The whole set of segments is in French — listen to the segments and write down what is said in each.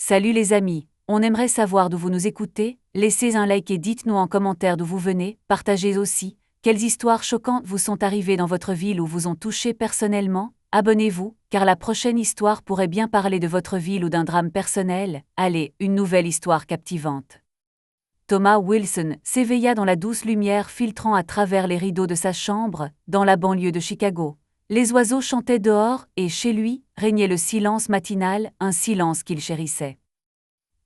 Salut les amis, on aimerait savoir d'où vous nous écoutez, laissez un like et dites-nous en commentaire d'où vous venez, partagez aussi, quelles histoires choquantes vous sont arrivées dans votre ville ou vous ont touché personnellement, abonnez-vous, car la prochaine histoire pourrait bien parler de votre ville ou d'un drame personnel, allez, une nouvelle histoire captivante. Thomas Wilson s'éveilla dans la douce lumière filtrant à travers les rideaux de sa chambre, dans la banlieue de Chicago. Les oiseaux chantaient dehors et, chez lui, régnait le silence matinal, un silence qu'il chérissait.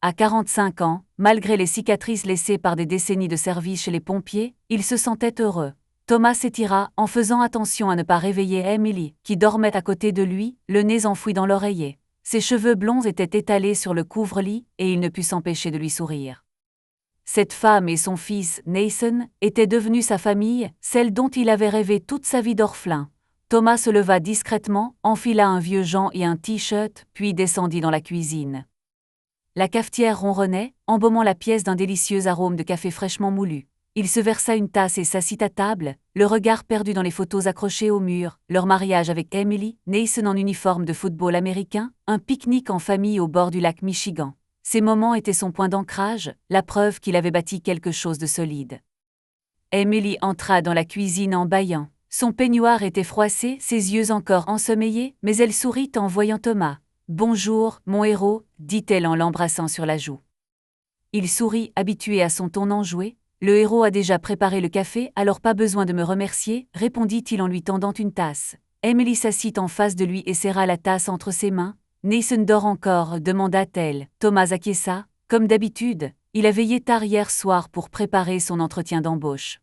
À 45 ans, malgré les cicatrices laissées par des décennies de service chez les pompiers, il se sentait heureux. Thomas s'étira en faisant attention à ne pas réveiller Emily, qui dormait à côté de lui, le nez enfoui dans l'oreiller. Ses cheveux blonds étaient étalés sur le couvre-lit et il ne put s'empêcher de lui sourire. Cette femme et son fils, Nathan, étaient devenus sa famille, celle dont il avait rêvé toute sa vie d'orphelin. Thomas se leva discrètement, enfila un vieux gant et un t-shirt, puis descendit dans la cuisine. La cafetière ronronnait, embaumant la pièce d'un délicieux arôme de café fraîchement moulu. Il se versa une tasse et s'assit à table, le regard perdu dans les photos accrochées au mur, leur mariage avec Emily, Nathan en uniforme de football américain, un pique-nique en famille au bord du lac Michigan. Ces moments étaient son point d'ancrage, la preuve qu'il avait bâti quelque chose de solide. Emily entra dans la cuisine en bâillant. Son peignoir était froissé, ses yeux encore ensommeillés, mais elle sourit en voyant Thomas. « Bonjour, mon héros », dit-elle en l'embrassant sur la joue. Il sourit, habitué à son ton enjoué. « Le héros a déjà préparé le café, alors pas besoin de me remercier », répondit-il en lui tendant une tasse. Emily s'assit en face de lui et serra la tasse entre ses mains. « Nathan dort encore », demanda-t-elle. Thomas acquiesça. Comme d'habitude, il a veillé tard hier soir pour préparer son entretien d'embauche.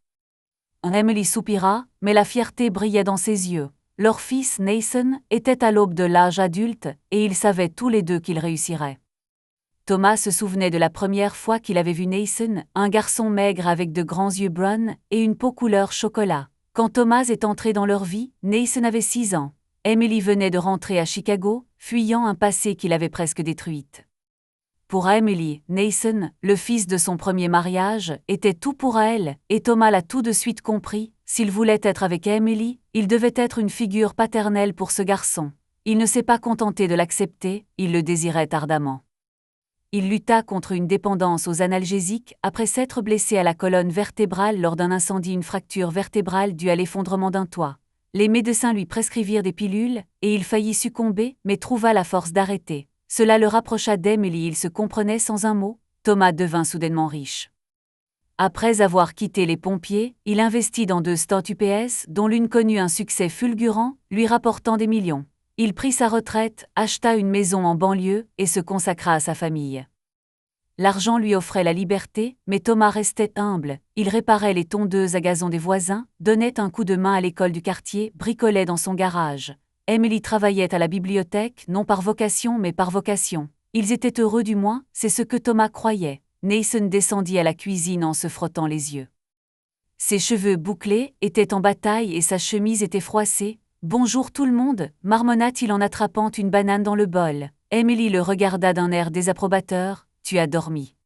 Emily soupira, mais la fierté brillait dans ses yeux. Leur fils, Nathan, était à l'aube de l'âge adulte, et ils savaient tous les deux qu'il réussirait. Thomas se souvenait de la première fois qu'il avait vu Nathan, un garçon maigre avec de grands yeux bruns et une peau couleur chocolat. Quand Thomas est entré dans leur vie, Nathan avait 6 ans. Emily venait de rentrer à Chicago, fuyant un passé qui l'avait presque détruite. Pour Emily, Nathan, le fils de son premier mariage, était tout pour elle, et Thomas l'a tout de suite compris. S'il voulait être avec Emily, il devait être une figure paternelle pour ce garçon. Il ne s'est pas contenté de l'accepter, il le désirait ardemment. Il lutta contre une dépendance aux analgésiques après s'être blessé à la colonne vertébrale lors d'un incendie, une fracture vertébrale due à l'effondrement d'un toit. Les médecins lui prescrivirent des pilules, et il faillit succomber, mais trouva la force d'arrêter. Cela le rapprocha d'Emily, ils se comprenaient sans un mot. Thomas devint soudainement riche. Après avoir quitté les pompiers, il investit dans 2 stores UPS, dont l'une connut un succès fulgurant, lui rapportant des millions. Il prit sa retraite, acheta une maison en banlieue et se consacra à sa famille. L'argent lui offrait la liberté, mais Thomas restait humble. Il réparait les tondeuses à gazon des voisins, donnait un coup de main à l'école du quartier, bricolait dans son garage. Emily travaillait à la bibliothèque, non par vocation mais par vocation. Ils étaient heureux du moins, c'est ce que Thomas croyait. Nathan descendit à la cuisine en se frottant les yeux. Ses cheveux bouclés étaient en bataille et sa chemise était froissée. « Bonjour tout le monde », marmonna-t-il en attrapant une banane dans le bol. Emily le regarda d'un air désapprobateur. « Tu as dormi.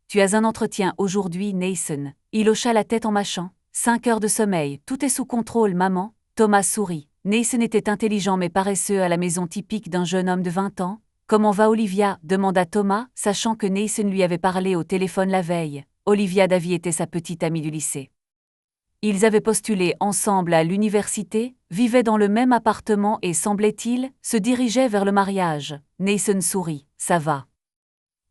Tu as un entretien aujourd'hui, Nathan. » Il hocha la tête en mâchant. « 5 heures de sommeil, tout est sous contrôle, maman. » Thomas sourit. Nathan était intelligent mais paresseux à la maison typique d'un jeune homme de 20 ans. « Comment va Olivia ?» demanda Thomas, sachant que Nathan lui avait parlé au téléphone la veille. Olivia Davy était sa petite amie du lycée. Ils avaient postulé ensemble à l'université, vivaient dans le même appartement et, semblait-il, se dirigeaient vers le mariage. Nathan sourit. « Ça va.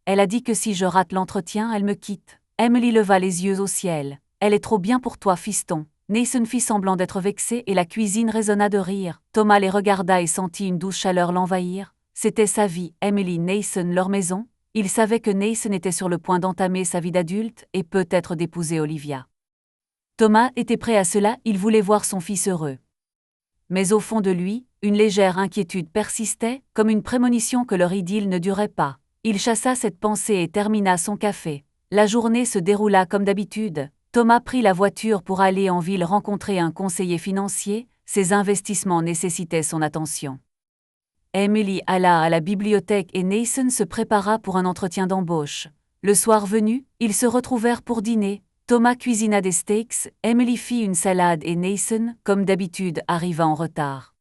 Elle a dit que si je rate l'entretien, elle me quitte. » Emily leva les yeux au ciel. « Elle est trop bien pour toi, fiston. » Nathan fit semblant d'être vexé et la cuisine résonna de rire. Thomas les regarda et sentit une douce chaleur l'envahir. C'était sa vie, Emily, Nathan, leur maison. Il savait que Nathan était sur le point d'entamer sa vie d'adulte et peut-être d'épouser Olivia. Thomas était prêt à cela, il voulait voir son fils heureux. Mais au fond de lui, une légère inquiétude persistait, comme une prémonition que leur idylle ne durait pas. Il chassa cette pensée et termina son café. La journée se déroula comme d'habitude. Thomas prit la voiture pour aller en ville rencontrer un conseiller financier, ses investissements nécessitaient son attention. Emily alla à la bibliothèque et Nathan se prépara pour un entretien d'embauche. Le soir venu, ils se retrouvèrent pour dîner. Thomas cuisina des steaks, Emily fit une salade et Nathan, comme d'habitude, arriva en retard.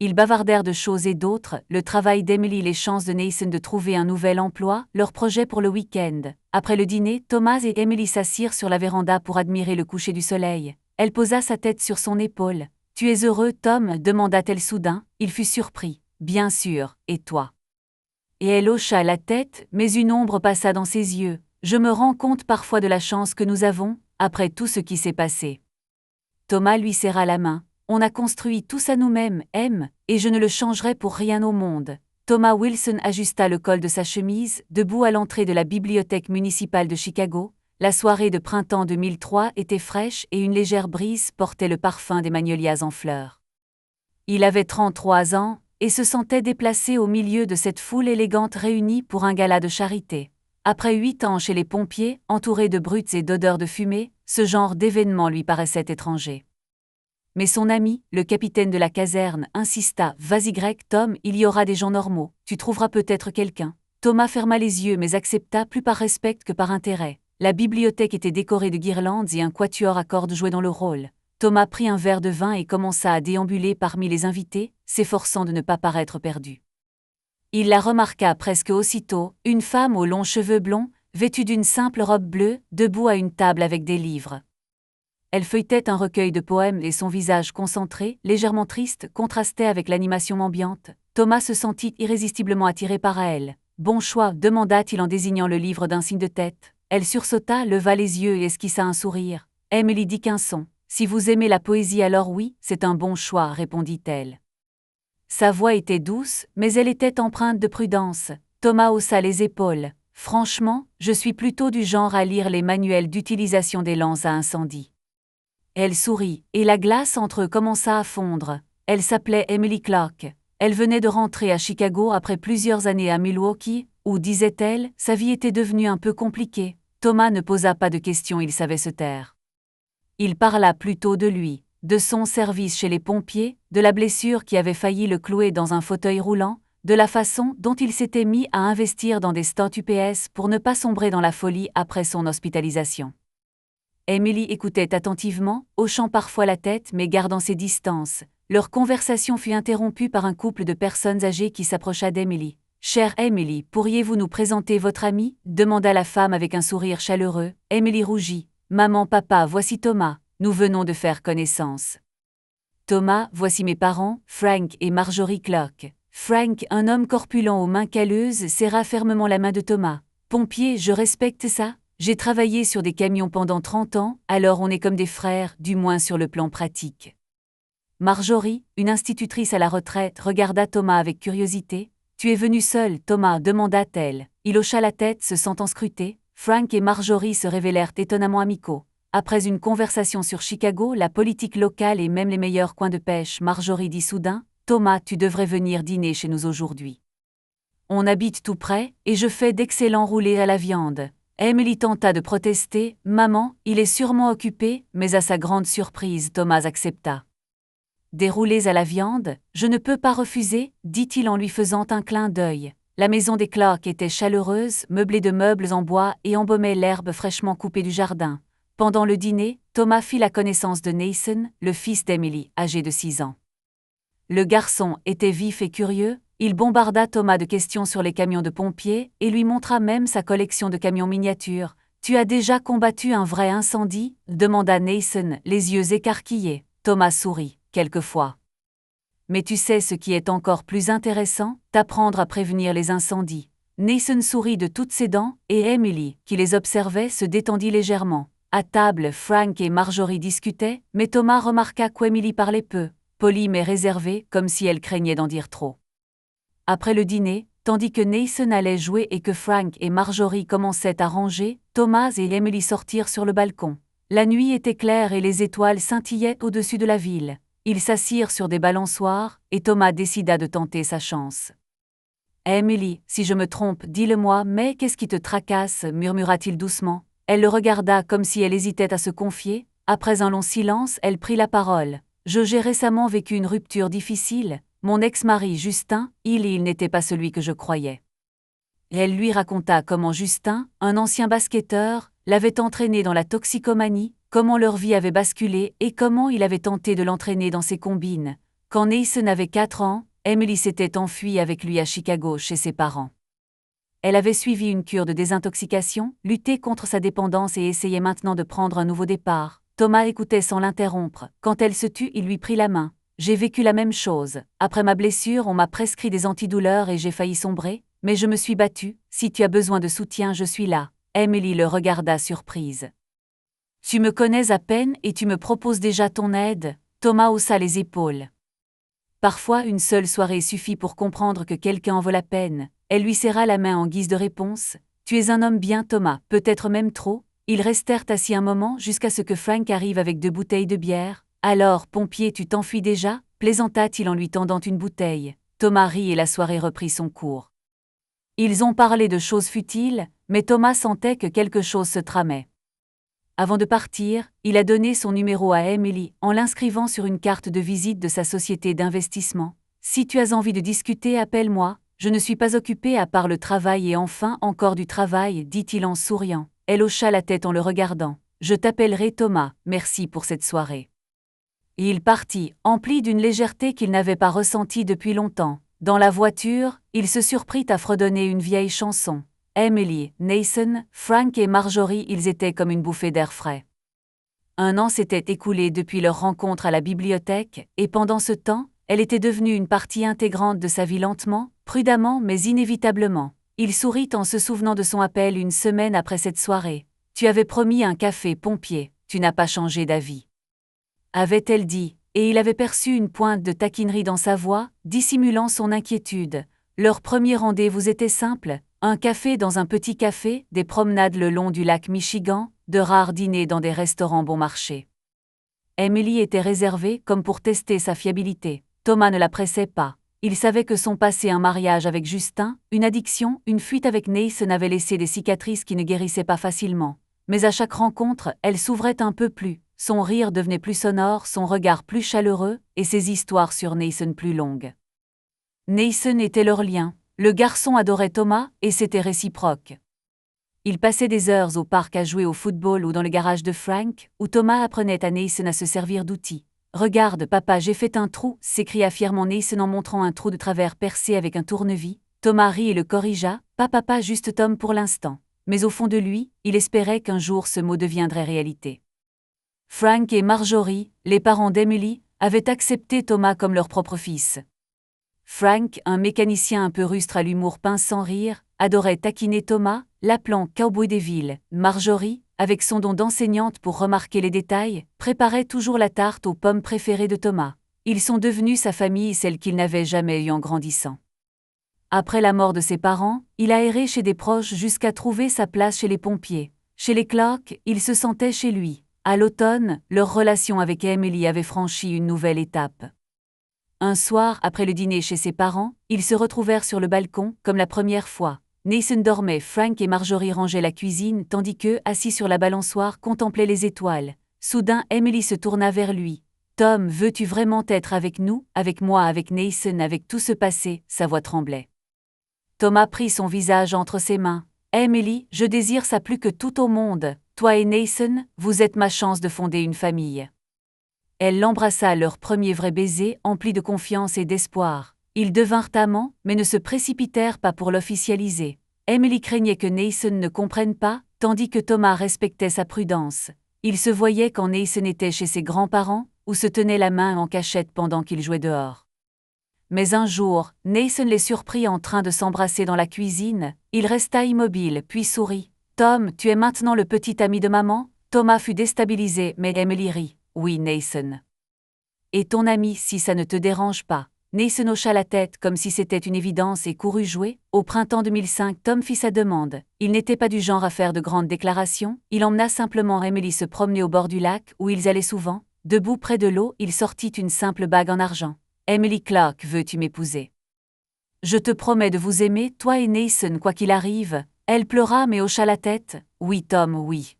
Ils bavardèrent de choses et d'autres, le travail d'Emily, les chances de Nathan de trouver un nouvel emploi, leurs projets pour le week-end. Après le dîner, Thomas et Emily s'assirent sur la véranda pour admirer le coucher du soleil. Elle posa sa tête sur son épaule. « Tu es heureux, Tom ?» demanda-t-elle soudain. Il fut surpris. « Bien sûr, et toi ?» Et elle hocha la tête, mais une ombre passa dans ses yeux. « Je me rends compte parfois de la chance que nous avons, après tout ce qui s'est passé. » Thomas lui serra la main. « On a construit tout ça nous-mêmes, et je ne le changerai pour rien au monde. » Thomas Wilson ajusta le col de sa chemise, debout à l'entrée de la bibliothèque municipale de Chicago. La soirée de printemps 2003 était fraîche et une légère brise portait le parfum des magnolias en fleurs. Il avait 33 ans et se sentait déplacé au milieu de cette foule élégante réunie pour un gala de charité. Après 8 ans chez les pompiers, entouré de brutes et d'odeurs de fumée, ce genre d'événement lui paraissait étranger. Mais son ami, le capitaine de la caserne, insista. « Vas-y Greg, Tom, il y aura des gens normaux, tu trouveras peut-être quelqu'un. » Thomas ferma les yeux mais accepta plus par respect que par intérêt. La bibliothèque était décorée de guirlandes et un quatuor à cordes jouait dans le rôle. Thomas prit un verre de vin et commença à déambuler parmi les invités, s'efforçant de ne pas paraître perdu. Il la remarqua presque aussitôt, une femme aux longs cheveux blonds, vêtue d'une simple robe bleue, debout à une table avec des livres. Elle feuilletait un recueil de poèmes et son visage concentré, légèrement triste, contrastait avec l'animation ambiante. Thomas se sentit irrésistiblement attiré par elle. « Bon choix » demanda-t-il en désignant le livre d'un signe de tête. Elle sursauta, leva les yeux et esquissa un sourire. « Emily Dickinson. Si vous aimez la poésie alors oui, c'est un bon choix » répondit-elle. Sa voix était douce, mais elle était empreinte de prudence. Thomas haussa les épaules. « Franchement, je suis plutôt du genre à lire les manuels d'utilisation des lances à incendie. » Elle sourit, et la glace entre eux commença à fondre. Elle s'appelait Emily Clark. Elle venait de rentrer à Chicago après plusieurs années à Milwaukee, où, disait-elle, sa vie était devenue un peu compliquée. Thomas ne posa pas de questions, il savait se taire. Il parla plutôt de lui, de son service chez les pompiers, de la blessure qui avait failli le clouer dans un fauteuil roulant, de la façon dont il s'était mis à investir dans des stocks UPS pour ne pas sombrer dans la folie après son hospitalisation. Emily écoutait attentivement, hochant parfois la tête mais gardant ses distances. Leur conversation fut interrompue par un couple de personnes âgées qui s'approcha d'Emily. « Chère Emily, pourriez-vous nous présenter votre amie ?» demanda la femme avec un sourire chaleureux. Emily rougit. « Maman, papa, voici Thomas. Nous venons de faire connaissance. » Thomas, voici mes parents, Frank et Marjorie Clark. Frank, un homme corpulent aux mains calleuses, serra fermement la main de Thomas. « Pompier, je respecte ça. J'ai travaillé sur des camions pendant 30 ans, alors on est comme des frères, du moins sur le plan pratique. » Marjorie, une institutrice à la retraite, regarda Thomas avec curiosité. « Tu es venu seul, Thomas ?» demanda-t-elle. Il hocha la tête, se sentant scruté. Frank et Marjorie se révélèrent étonnamment amicaux. Après une conversation sur Chicago, la politique locale et même les meilleurs coins de pêche, Marjorie dit soudain, « Thomas, tu devrais venir dîner chez nous aujourd'hui. On habite tout près, et je fais d'excellents roulés à la viande. » Emily tenta de protester. « Maman, il est sûrement occupé », mais à sa grande surprise, Thomas accepta. « Des roulés à la viande, je ne peux pas refuser, » dit-il en lui faisant un clin d'œil. La maison des Clark était chaleureuse, meublée de meubles en bois et embaumait l'herbe fraîchement coupée du jardin. Pendant le dîner, Thomas fit la connaissance de Nathan, le fils d'Emily, âgé de 6 ans. Le garçon était vif et curieux. Il bombarda Thomas de questions sur les camions de pompiers et lui montra même sa collection de camions miniatures. « Tu as déjà combattu un vrai incendie ?» demanda Nathan, les yeux écarquillés. Thomas sourit, « Quelquefois. Mais tu sais ce qui est encore plus intéressant, t'apprendre à prévenir les incendies. » Nathan sourit de toutes ses dents, et Emily, qui les observait, se détendit légèrement. À table, Frank et Marjorie discutaient, mais Thomas remarqua qu'Emily parlait peu, polie mais réservée, comme si elle craignait d'en dire trop. Après le dîner, tandis que Nathan allait jouer et que Frank et Marjorie commençaient à ranger, Thomas et Emily sortirent sur le balcon. La nuit était claire et les étoiles scintillaient au-dessus de la ville. Ils s'assirent sur des balançoires, et Thomas décida de tenter sa chance. « Emily, si je me trompe, dis-le-moi, mais qu'est-ce qui te tracasse ?» murmura-t-il doucement. Elle le regarda comme si elle hésitait à se confier. Après un long silence, elle prit la parole. « J'ai récemment vécu une rupture difficile. Mon ex-mari Justin, il n'était pas celui que je croyais. » Elle lui raconta comment Justin, un ancien basketteur, l'avait entraîné dans la toxicomanie, comment leur vie avait basculé et comment il avait tenté de l'entraîner dans ses combines. Quand Nathan avait 4 ans, Emily s'était enfuie avec lui à Chicago chez ses parents. Elle avait suivi une cure de désintoxication, lutté contre sa dépendance et essayait maintenant de prendre un nouveau départ. Thomas écoutait sans l'interrompre. Quand elle se tut, il lui prit la main. « J'ai vécu la même chose. Après ma blessure, on m'a prescrit des antidouleurs et j'ai failli sombrer, mais je me suis battue. Si tu as besoin de soutien, je suis là. » Emily le regarda surprise. « Tu me connais à peine et tu me proposes déjà ton aide ?» Thomas haussa les épaules. Parfois, une seule soirée suffit pour comprendre que quelqu'un en vaut la peine. Elle lui serra la main en guise de réponse. « Tu es un homme bien, Thomas, peut-être même trop. » Ils restèrent assis un moment jusqu'à ce que Frank arrive avec 2 bouteilles de bière. « Alors, pompier, tu t'enfuis déjà ?» plaisanta-t-il en lui tendant une bouteille. Thomas rit et la soirée reprit son cours. Ils ont parlé de choses futiles, mais Thomas sentait que quelque chose se tramait. Avant de partir, il a donné son numéro à Emily en l'inscrivant sur une carte de visite de sa société d'investissement. « Si tu as envie de discuter, appelle-moi. Je ne suis pas occupé à part le travail et enfin encore du travail, » dit-il en souriant. Elle hocha la tête en le regardant. « Je t'appellerai Thomas, merci pour cette soirée. » Et il partit, empli d'une légèreté qu'il n'avait pas ressentie depuis longtemps. Dans la voiture, il se surprit à fredonner une vieille chanson. Emily, Nathan, Frank et Marjorie, ils étaient comme une bouffée d'air frais. 1 an s'était écoulé depuis leur rencontre à la bibliothèque, et pendant ce temps, elle était devenue une partie intégrante de sa vie lentement, prudemment mais inévitablement. Il sourit en se souvenant de son appel 1 semaine après cette soirée. « Tu avais promis un café, pompier, tu n'as pas changé d'avis. » avait-elle dit, et il avait perçu une pointe de taquinerie dans sa voix, dissimulant son inquiétude. Leur premier rendez-vous était simple, un café dans un petit café, des promenades le long du lac Michigan, de rares dîners dans des restaurants bon marché. Emily était réservée comme pour tester sa fiabilité. Thomas ne la pressait pas. Il savait que son passé, un mariage avec Justin, une addiction, une fuite avec Nathan avaient laissé des cicatrices qui ne guérissaient pas facilement. Mais à chaque rencontre, elle s'ouvrait un peu plus. Son rire devenait plus sonore, son regard plus chaleureux, et ses histoires sur Nathan plus longues. Nathan était leur lien. Le garçon adorait Thomas, et c'était réciproque. Ils passaient des heures au parc à jouer au football ou dans le garage de Frank, où Thomas apprenait à Nathan à se servir d'outils. « Regarde, papa, j'ai fait un trou !» s'écria fièrement Nathan en montrant un trou de travers percé avec un tournevis. Thomas rit et le corrigea. « Pas papa, juste Tom pour l'instant. » Mais au fond de lui, il espérait qu'un jour ce mot deviendrait réalité. Frank et Marjorie, les parents d'Emily, avaient accepté Thomas comme leur propre fils. Frank, un mécanicien un peu rustre à l'humour pince sans rire, adorait taquiner Thomas, l'appelant « cowboy des villes ». Marjorie, avec son don d'enseignante pour remarquer les détails, préparait toujours la tarte aux pommes préférées de Thomas. Ils sont devenus sa famille, celle qu'il n'avait jamais eue en grandissant. Après la mort de ses parents, il a erré chez des proches jusqu'à trouver sa place chez les pompiers. Chez les Clark, il se sentait chez lui. À l'automne, leur relation avec Emily avait franchi une nouvelle étape. Un soir, après le dîner chez ses parents, ils se retrouvèrent sur le balcon, comme la première fois. Nathan dormait, Frank et Marjorie rangeaient la cuisine, tandis qu'eux, assis sur la balançoire, contemplaient les étoiles. Soudain, Emily se tourna vers lui. « Tom, veux-tu vraiment être avec nous, avec moi, avec Nathan, avec tout ce passé ?» Sa voix tremblait. Thomas prit son visage entre ses mains. « Emily, je désire ça plus que tout au monde. Toi et Nathan, vous êtes ma chance de fonder une famille. » Elle l'embrassa, leur premier vrai baiser, empli de confiance et d'espoir. Ils devinrent amants, mais ne se précipitèrent pas pour l'officialiser. Emily craignait que Nathan ne comprenne pas, tandis que Thomas respectait sa prudence. Il se voyait quand Nathan était chez ses grands-parents, ou se tenait la main en cachette pendant qu'ils jouaient dehors. Mais un jour, Nathan les surprit en train de s'embrasser dans la cuisine. Il resta immobile, puis sourit. « Tom, tu es maintenant le petit ami de maman ?» Thomas fut déstabilisé, mais Emily rit. « Oui, Nathan. »« Et ton ami, si ça ne te dérange pas. » Nathan hocha la tête comme si c'était une évidence et courut jouer. Au printemps 2005, Tom fit sa demande. Il n'était pas du genre à faire de grandes déclarations, il emmena simplement Emily se promener au bord du lac, où ils allaient souvent. Debout près de l'eau, il sortit une simple bague en argent. « Emily Clark, veux-tu m'épouser ? Je te promets de vous aimer, toi et Nathan, quoi qu'il arrive. » Elle pleura mais hocha la tête. « Oui, Tom, oui. »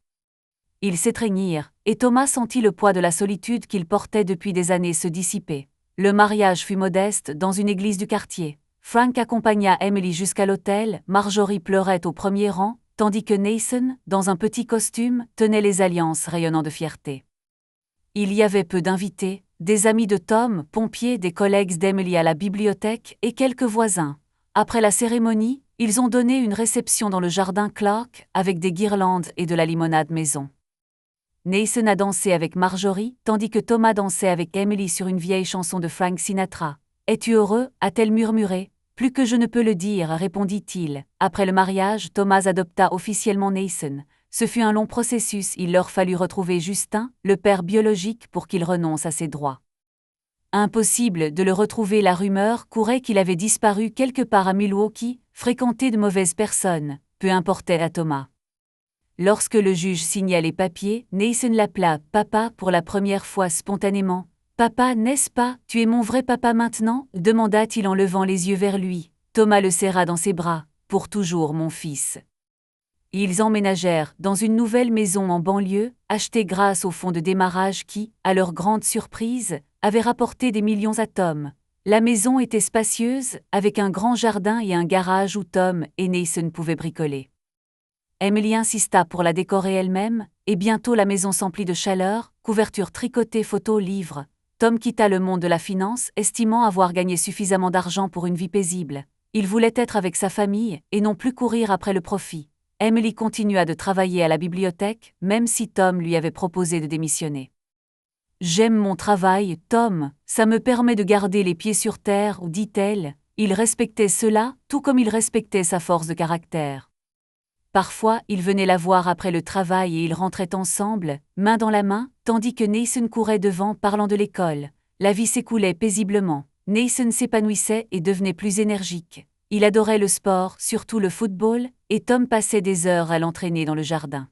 Ils s'étreignirent, et Thomas sentit le poids de la solitude qu'il portait depuis des années se dissiper. Le mariage fut modeste, dans une église du quartier. Frank accompagna Emily jusqu'à l'autel, Marjorie pleurait au premier rang, tandis que Nathan, dans un petit costume, tenait les alliances rayonnant de fierté. Il y avait peu d'invités, des amis de Tom, pompiers, des collègues d'Emily à la bibliothèque et quelques voisins. Après la cérémonie, ils ont donné une réception dans le jardin Clark avec des guirlandes et de la limonade maison. Nathan a dansé avec Marjorie, tandis que Thomas dansait avec Emily sur une vieille chanson de Frank Sinatra. « Es-tu heureux » a-t-elle murmuré. « Plus que je ne peux le dire » répondit-il. Après le mariage, Thomas adopta officiellement Nathan. Ce fut un long processus, il leur fallut retrouver Justin, le père biologique, pour qu'il renonce à ses droits. Impossible de le retrouver, la rumeur courait qu'il avait disparu quelque part à Milwaukee, fréquenté de mauvaises personnes, peu importait à Thomas. Lorsque le juge signa les papiers, Nathan l'appela « Papa » pour la première fois spontanément. « Papa, n'est-ce pas, tu es mon vrai papa maintenant » demanda-t-il en levant les yeux vers lui. Thomas le serra dans ses bras. « Pour toujours, mon fils. » Ils emménagèrent dans une nouvelle maison en banlieue, achetée grâce au fonds de démarrage qui, à leur grande surprise, avait rapporté des millions à Tom. La maison était spacieuse, avec un grand jardin et un garage où Tom et Nathan pouvaient bricoler. Emily insista pour la décorer elle-même, et bientôt la maison s'emplit de chaleur, couvertures tricotées, photos, livres. Tom quitta le monde de la finance, estimant avoir gagné suffisamment d'argent pour une vie paisible. Il voulait être avec sa famille, et non plus courir après le profit. Emily continua de travailler à la bibliothèque, même si Tom lui avait proposé de démissionner. « J'aime mon travail, Tom, ça me permet de garder les pieds sur terre, dit-elle. Il respectait cela, tout comme il respectait sa force de caractère. Parfois, il venait la voir après le travail et ils rentraient ensemble, main dans la main, tandis que Nathan courait devant parlant de l'école. La vie s'écoulait paisiblement. Nathan s'épanouissait et devenait plus énergique. Il adorait le sport, surtout le football, et Tom passait des heures à l'entraîner dans le jardin.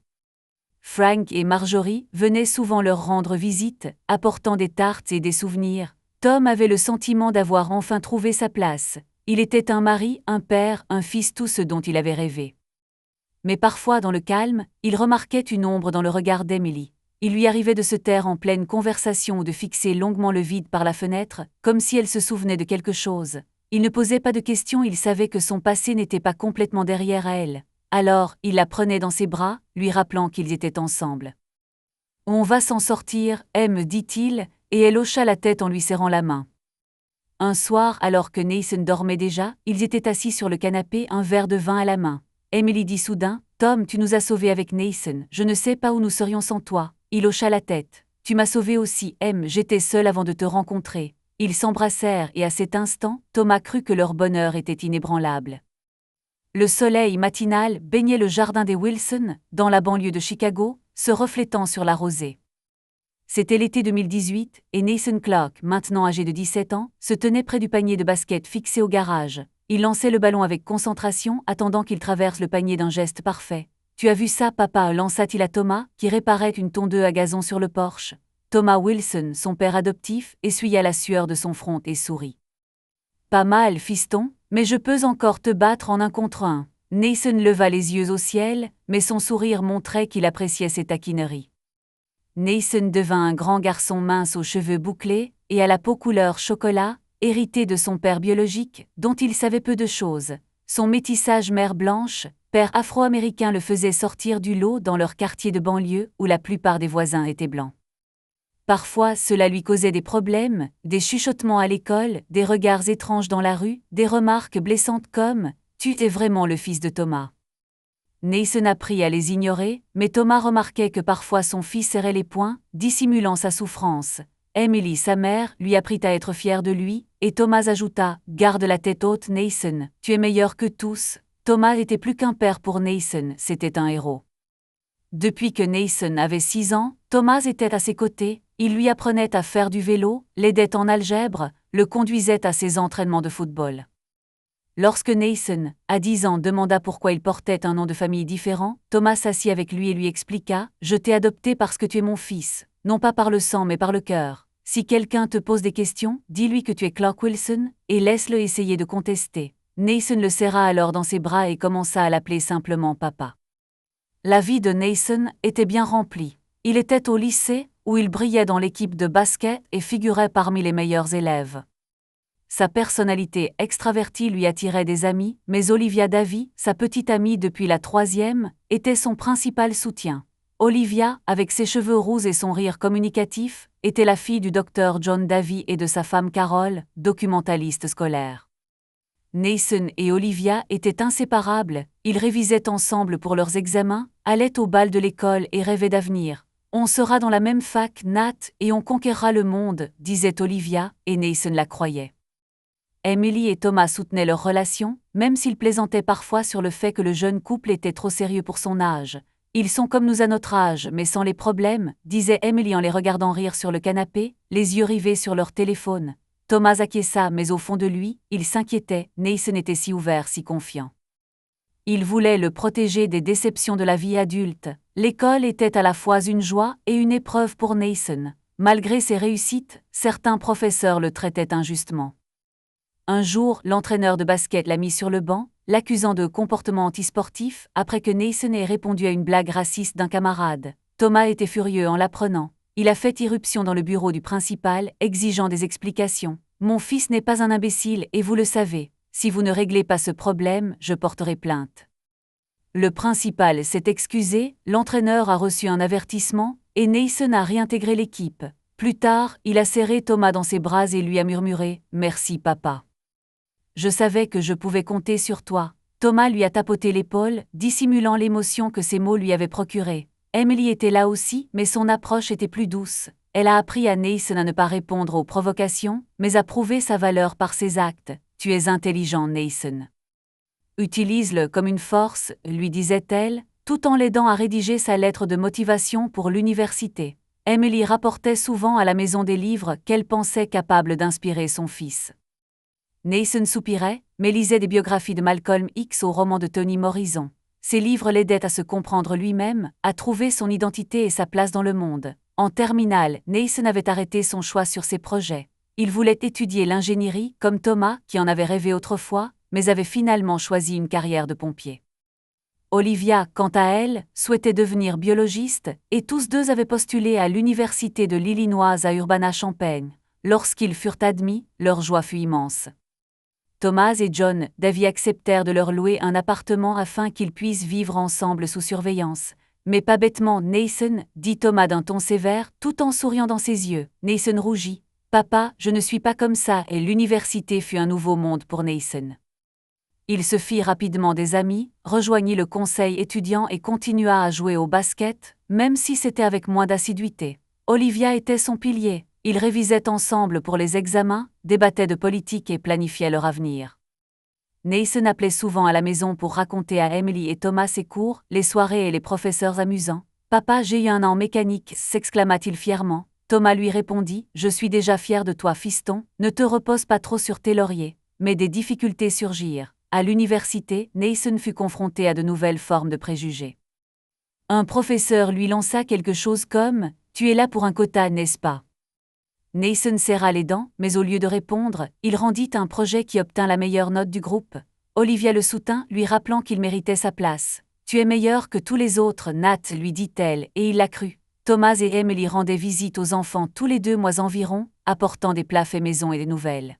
Frank et Marjorie venaient souvent leur rendre visite, apportant des tartes et des souvenirs. Tom avait le sentiment d'avoir enfin trouvé sa place. Il était un mari, un père, un fils, tout ce dont il avait rêvé. Mais parfois, dans le calme, il remarquait une ombre dans le regard d'Emily. Il lui arrivait de se taire en pleine conversation ou de fixer longuement le vide par la fenêtre, comme si elle se souvenait de quelque chose. Il ne posait pas de questions, il savait que son passé n'était pas complètement derrière elle. Alors, il la prenait dans ses bras, lui rappelant qu'ils étaient ensemble. « On va s'en sortir, Em, dit-il, et elle hocha la tête en lui serrant la main. Un soir, alors que Nathan dormait déjà, ils étaient assis sur le canapé, un verre de vin à la main. Emily dit soudain, « Tom, tu nous as sauvés avec Nathan, je ne sais pas où nous serions sans toi. » Il hocha la tête. « Tu m'as sauvé aussi, Em, j'étais seule avant de te rencontrer. » Ils s'embrassèrent et à cet instant, Thomas crut que leur bonheur était inébranlable. Le soleil matinal baignait le jardin des Wilson, dans la banlieue de Chicago, se reflétant sur la rosée. C'était l'été 2018, et Nathan Clark, maintenant âgé de 17 ans, se tenait près du panier de basket fixé au garage. Il lançait le ballon avec concentration, attendant qu'il traverse le panier d'un geste parfait. « Tu as vu ça, papa » lança-t-il à Thomas, qui réparait une tondeuse à gazon sur le porche. Thomas Wilson, son père adoptif, essuya la sueur de son front et sourit. « Pas mal, fiston, mais je peux encore te battre en 1 contre 1. » Nathan leva les yeux au ciel, mais son sourire montrait qu'il appréciait ses taquineries. Nathan devint un grand garçon mince aux cheveux bouclés et à la peau couleur chocolat, hérité de son père biologique, dont il savait peu de choses. Son métissage mère blanche, père afro-américain le faisait sortir du lot dans leur quartier de banlieue où la plupart des voisins étaient blancs. Parfois, cela lui causait des problèmes, des chuchotements à l'école, des regards étranges dans la rue, des remarques blessantes comme « Tu es vraiment le fils de Thomas ». Nathan apprit à les ignorer, mais Thomas remarquait que parfois son fils serrait les poings, dissimulant sa souffrance. Emily, sa mère, lui apprit à être fière de lui, et Thomas ajouta « Garde la tête haute, Nathan, tu es meilleur que tous ». Thomas était plus qu'un père pour Nathan, c'était un héros. Depuis que Nathan avait 6 ans, Thomas était à ses côtés, il lui apprenait à faire du vélo, l'aidait en algèbre, le conduisait à ses entraînements de football. Lorsque Nathan, à 10 ans, demanda pourquoi il portait un nom de famille différent, Thomas s'assit avec lui et lui expliqua « Je t'ai adopté parce que tu es mon fils, non pas par le sang mais par le cœur. Si quelqu'un te pose des questions, dis-lui que tu es Clark Wilson, et laisse-le essayer de contester. » Nathan le serra alors dans ses bras et commença à l'appeler simplement papa. La vie de Nathan était bien remplie. Il était au lycée, où il brillait dans l'équipe de basket et figurait parmi les meilleurs élèves. Sa personnalité extravertie lui attirait des amis, mais Olivia Davy, sa petite amie depuis la 3e, était son principal soutien. Olivia, avec ses cheveux roux et son rire communicatif, était la fille du docteur John Davy et de sa femme Carol, documentaliste scolaire. Nathan et Olivia étaient inséparables, ils révisaient ensemble pour leurs examens, allaient au bal de l'école et rêvaient d'avenir. On sera dans la même fac, Nat, et on conquérera le monde, disait Olivia, et Nathan la croyait. Emily et Thomas soutenaient leur relation, même s'ils plaisantaient parfois sur le fait que le jeune couple était trop sérieux pour son âge. Ils sont comme nous à notre âge, mais sans les problèmes, disait Emily en les regardant rire sur le canapé, les yeux rivés sur leur téléphone. Thomas acquiesça, mais au fond de lui, il s'inquiétait, Nathan était si ouvert, si confiant. Il voulait le protéger des déceptions de la vie adulte. L'école était à la fois une joie et une épreuve pour Nathan. Malgré ses réussites, certains professeurs le traitaient injustement. Un jour, l'entraîneur de basket l'a mis sur le banc, l'accusant de comportement antisportif, après que Nathan ait répondu à une blague raciste d'un camarade. Thomas était furieux en l'apprenant. Il a fait irruption dans le bureau du principal, exigeant des explications. « Mon fils n'est pas un imbécile et vous le savez. Si vous ne réglez pas ce problème, je porterai plainte. » Le principal s'est excusé, l'entraîneur a reçu un avertissement, et Nathan a réintégré l'équipe. Plus tard, il a serré Thomas dans ses bras et lui a murmuré « Merci papa. Je savais que je pouvais compter sur toi. » Thomas lui a tapoté l'épaule, dissimulant l'émotion que ces mots lui avaient procurée. Emily était là aussi, mais son approche était plus douce. Elle a appris à Nathan à ne pas répondre aux provocations, mais à prouver sa valeur par ses actes. « Tu es intelligent, Nathan. Utilise-le comme une force, » lui disait-elle, tout en l'aidant à rédiger sa lettre de motivation pour l'université. Emily rapportait souvent à la maison des livres qu'elle pensait capable d'inspirer son fils. Nathan soupirait, mais lisait des biographies de Malcolm X aux romans de Toni Morrison. Ces livres l'aidaient à se comprendre lui-même, à trouver son identité et sa place dans le monde. En terminale, Nathan avait arrêté son choix sur ses projets. Il voulait étudier l'ingénierie, comme Thomas, qui en avait rêvé autrefois, mais avait finalement choisi une carrière de pompier. Olivia, quant à elle, souhaitait devenir biologiste, et tous deux avaient postulé à l'université de l'Illinois à Urbana-Champaign. Lorsqu'ils furent admis, leur joie fut immense. Thomas et John Davy acceptèrent de leur louer un appartement afin qu'ils puissent vivre ensemble sous surveillance. Mais pas bêtement, Nathan, dit Thomas d'un ton sévère, tout en souriant dans ses yeux. Nathan rougit. « Papa, je ne suis pas comme ça » et l'université fut un nouveau monde pour Nathan. Il se fit rapidement des amis, rejoignit le conseil étudiant et continua à jouer au basket, même si c'était avec moins d'assiduité. Olivia était son pilier. Ils révisaient ensemble pour les examens, débattaient de politique et planifiaient leur avenir. Nathan appelait souvent à la maison pour raconter à Emily et Thomas ses cours, les soirées et les professeurs amusants. « Papa, j'ai eu un an en mécanique » s'exclama-t-il fièrement. Thomas lui répondit « Je suis déjà fier de toi, fiston, ne te repose pas trop sur tes lauriers. » Mais des difficultés surgirent. À l'université, Nathan fut confronté à de nouvelles formes de préjugés. Un professeur lui lança quelque chose comme « Tu es là pour un quota, n'est-ce pas ?» Nathan serra les dents, mais au lieu de répondre, il rendit un projet qui obtint la meilleure note du groupe. Olivia le soutint, lui rappelant qu'il méritait sa place. « Tu es meilleur que tous les autres, Nat, » lui dit-elle, et il la crut. Thomas et Emily rendaient visite aux enfants tous les 2 mois environ, apportant des plats faits maison et des nouvelles.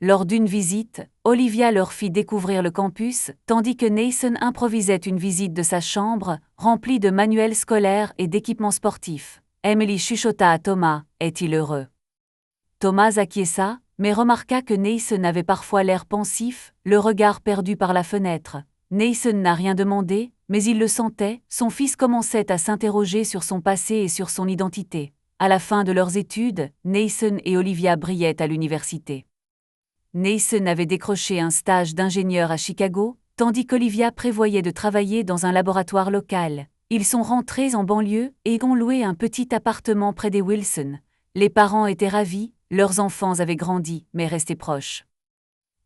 Lors d'une visite, Olivia leur fit découvrir le campus, tandis que Nathan improvisait une visite de sa chambre, remplie de manuels scolaires et d'équipements sportifs. Emily chuchota à Thomas « Est-il heureux ?» Thomas acquiesça, mais remarqua que Nathan avait parfois l'air pensif, le regard perdu par la fenêtre. Nathan n'a rien demandé, mais il le sentait, son fils commençait à s'interroger sur son passé et sur son identité. À la fin de leurs études, Nathan et Olivia brillaient à l'université. Nathan avait décroché un stage d'ingénieur à Chicago, tandis qu'Olivia prévoyait de travailler dans un laboratoire local. Ils sont rentrés en banlieue et ont loué un petit appartement près des Wilson. Les parents étaient ravis, leurs enfants avaient grandi, mais restaient proches.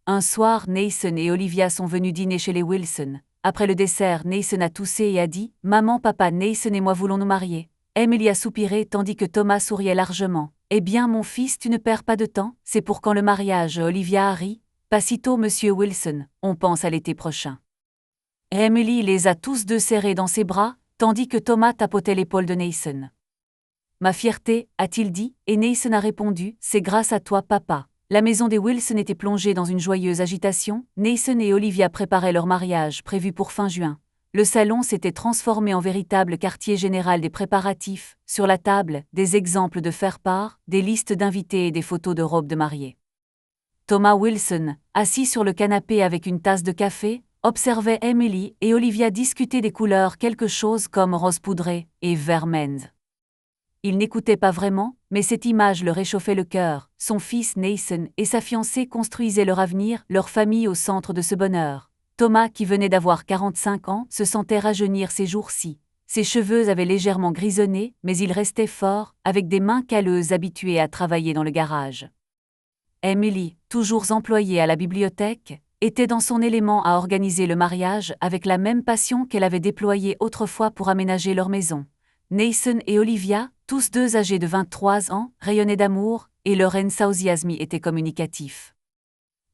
Un soir, Nathan et Olivia sont venus dîner chez les Wilson. Après le dessert, Nathan a toussé et a dit « Maman, papa, Nathan et moi voulons nous marier. » Emily a soupiré tandis que Thomas souriait largement. « Eh bien, mon fils, tu ne perds pas de temps, c'est pour quand le mariage ?» Olivia a ri. « Pas si tôt, monsieur Wilson, on pense à l'été prochain. » Emily les a tous deux serrés dans ses bras, tandis que Thomas tapotait l'épaule de Nathan. « Ma fierté » a-t-il dit, et Nathan a répondu « C'est grâce à toi, papa. » La maison des Wilson était plongée dans une joyeuse agitation. Nathan et Olivia préparaient leur mariage prévu pour fin juin. le salon s'était transformé en véritable quartier général des préparatifs, sur la table, des exemples de faire-part, des listes d'invités et des photos de robes de mariée. Thomas Wilson, assis sur le canapé avec une tasse de café, observait Emily et Olivia discuter des couleurs quelque chose comme rose poudré et vert menz. Il n'écoutait pas vraiment, mais cette image le réchauffait le cœur. Son fils Nathan et sa fiancée construisaient leur avenir, leur famille au centre de ce bonheur. Thomas, qui venait d'avoir 45 ans, se sentait rajeunir ces jours-ci. Ses cheveux avaient légèrement grisonné, mais il restait fort, avec des mains calleuses habituées à travailler dans le garage. Emily, toujours employée à la bibliothèque, était dans son élément à organiser le mariage avec la même passion qu'elle avait déployée autrefois pour aménager leur maison. Nathan et Olivia, tous deux âgés de 23 ans, rayonnaient d'amour, et leur enthousiasme était communicatif.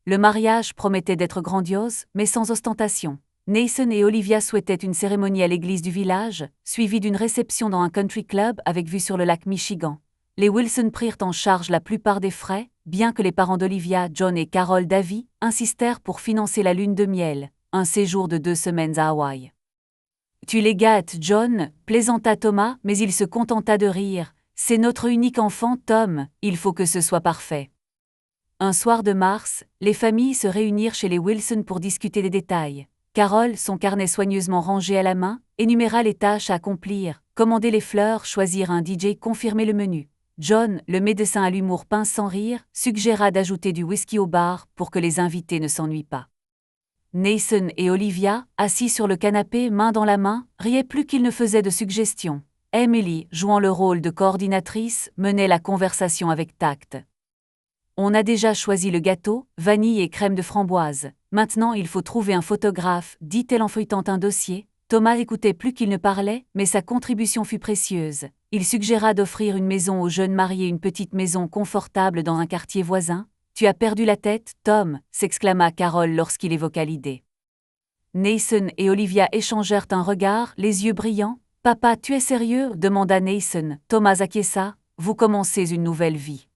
Le mariage promettait d'être grandiose, mais sans ostentation. Nathan et Olivia souhaitaient une cérémonie à l'église du village, suivie d'une réception dans un country club avec vue sur le lac Michigan. Les Wilson prirent en charge la plupart des frais, bien que les parents d'Olivia, John et Carol Davy, insistèrent pour financer la lune de miel, un séjour de 2 semaines à Hawaï. « Tu les gâtes, John », plaisanta Thomas, mais il se contenta de rire. « C'est notre unique enfant, Tom, il faut que ce soit parfait. » Un soir de mars, les familles se réunirent chez les Wilson pour discuter des détails. Carol, son carnet soigneusement rangé à la main, énuméra les tâches à accomplir, commander les fleurs, choisir un DJ, confirmer le menu. John, le médecin à l'humour pince sans rire, suggéra d'ajouter du whisky au bar pour que les invités ne s'ennuient pas. Nathan et Olivia, assis sur le canapé main dans la main, riaient plus qu'ils ne faisaient de suggestions. Emily, jouant le rôle de coordinatrice, menait la conversation avec tact. « On a déjà choisi le gâteau, vanille et crème de framboise. Maintenant il faut trouver un photographe », dit-elle en feuilletant un dossier. Thomas écoutait plus qu'il ne parlait, mais sa contribution fut précieuse. Il suggéra d'offrir une maison aux jeunes mariés, une petite maison confortable dans un quartier voisin. « Tu as perdu la tête, Tom », s'exclama Carol lorsqu'il évoqua l'idée. Nathan et Olivia échangèrent un regard, les yeux brillants. « Papa, tu es sérieux ?» demanda Nathan. Thomas acquiesça. « Vous commencez une nouvelle vie.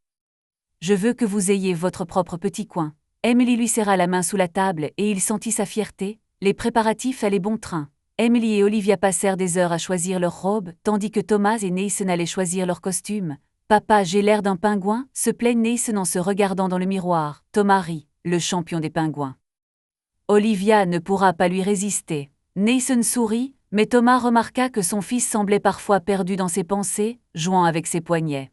Je veux que vous ayez votre propre petit coin. » Emily lui serra la main sous la table et il sentit sa fierté. Les préparatifs allaient bon train. Emily et Olivia passèrent des heures à choisir leurs robes, tandis que Thomas et Nathan allaient choisir leurs costumes. « Papa, j'ai l'air d'un pingouin ?» se plaignit Nathan en se regardant dans le miroir. Thomas rit, le champion des pingouins. Olivia ne pourra pas lui résister. Nathan sourit, mais Thomas remarqua que son fils semblait parfois perdu dans ses pensées, jouant avec ses poignets.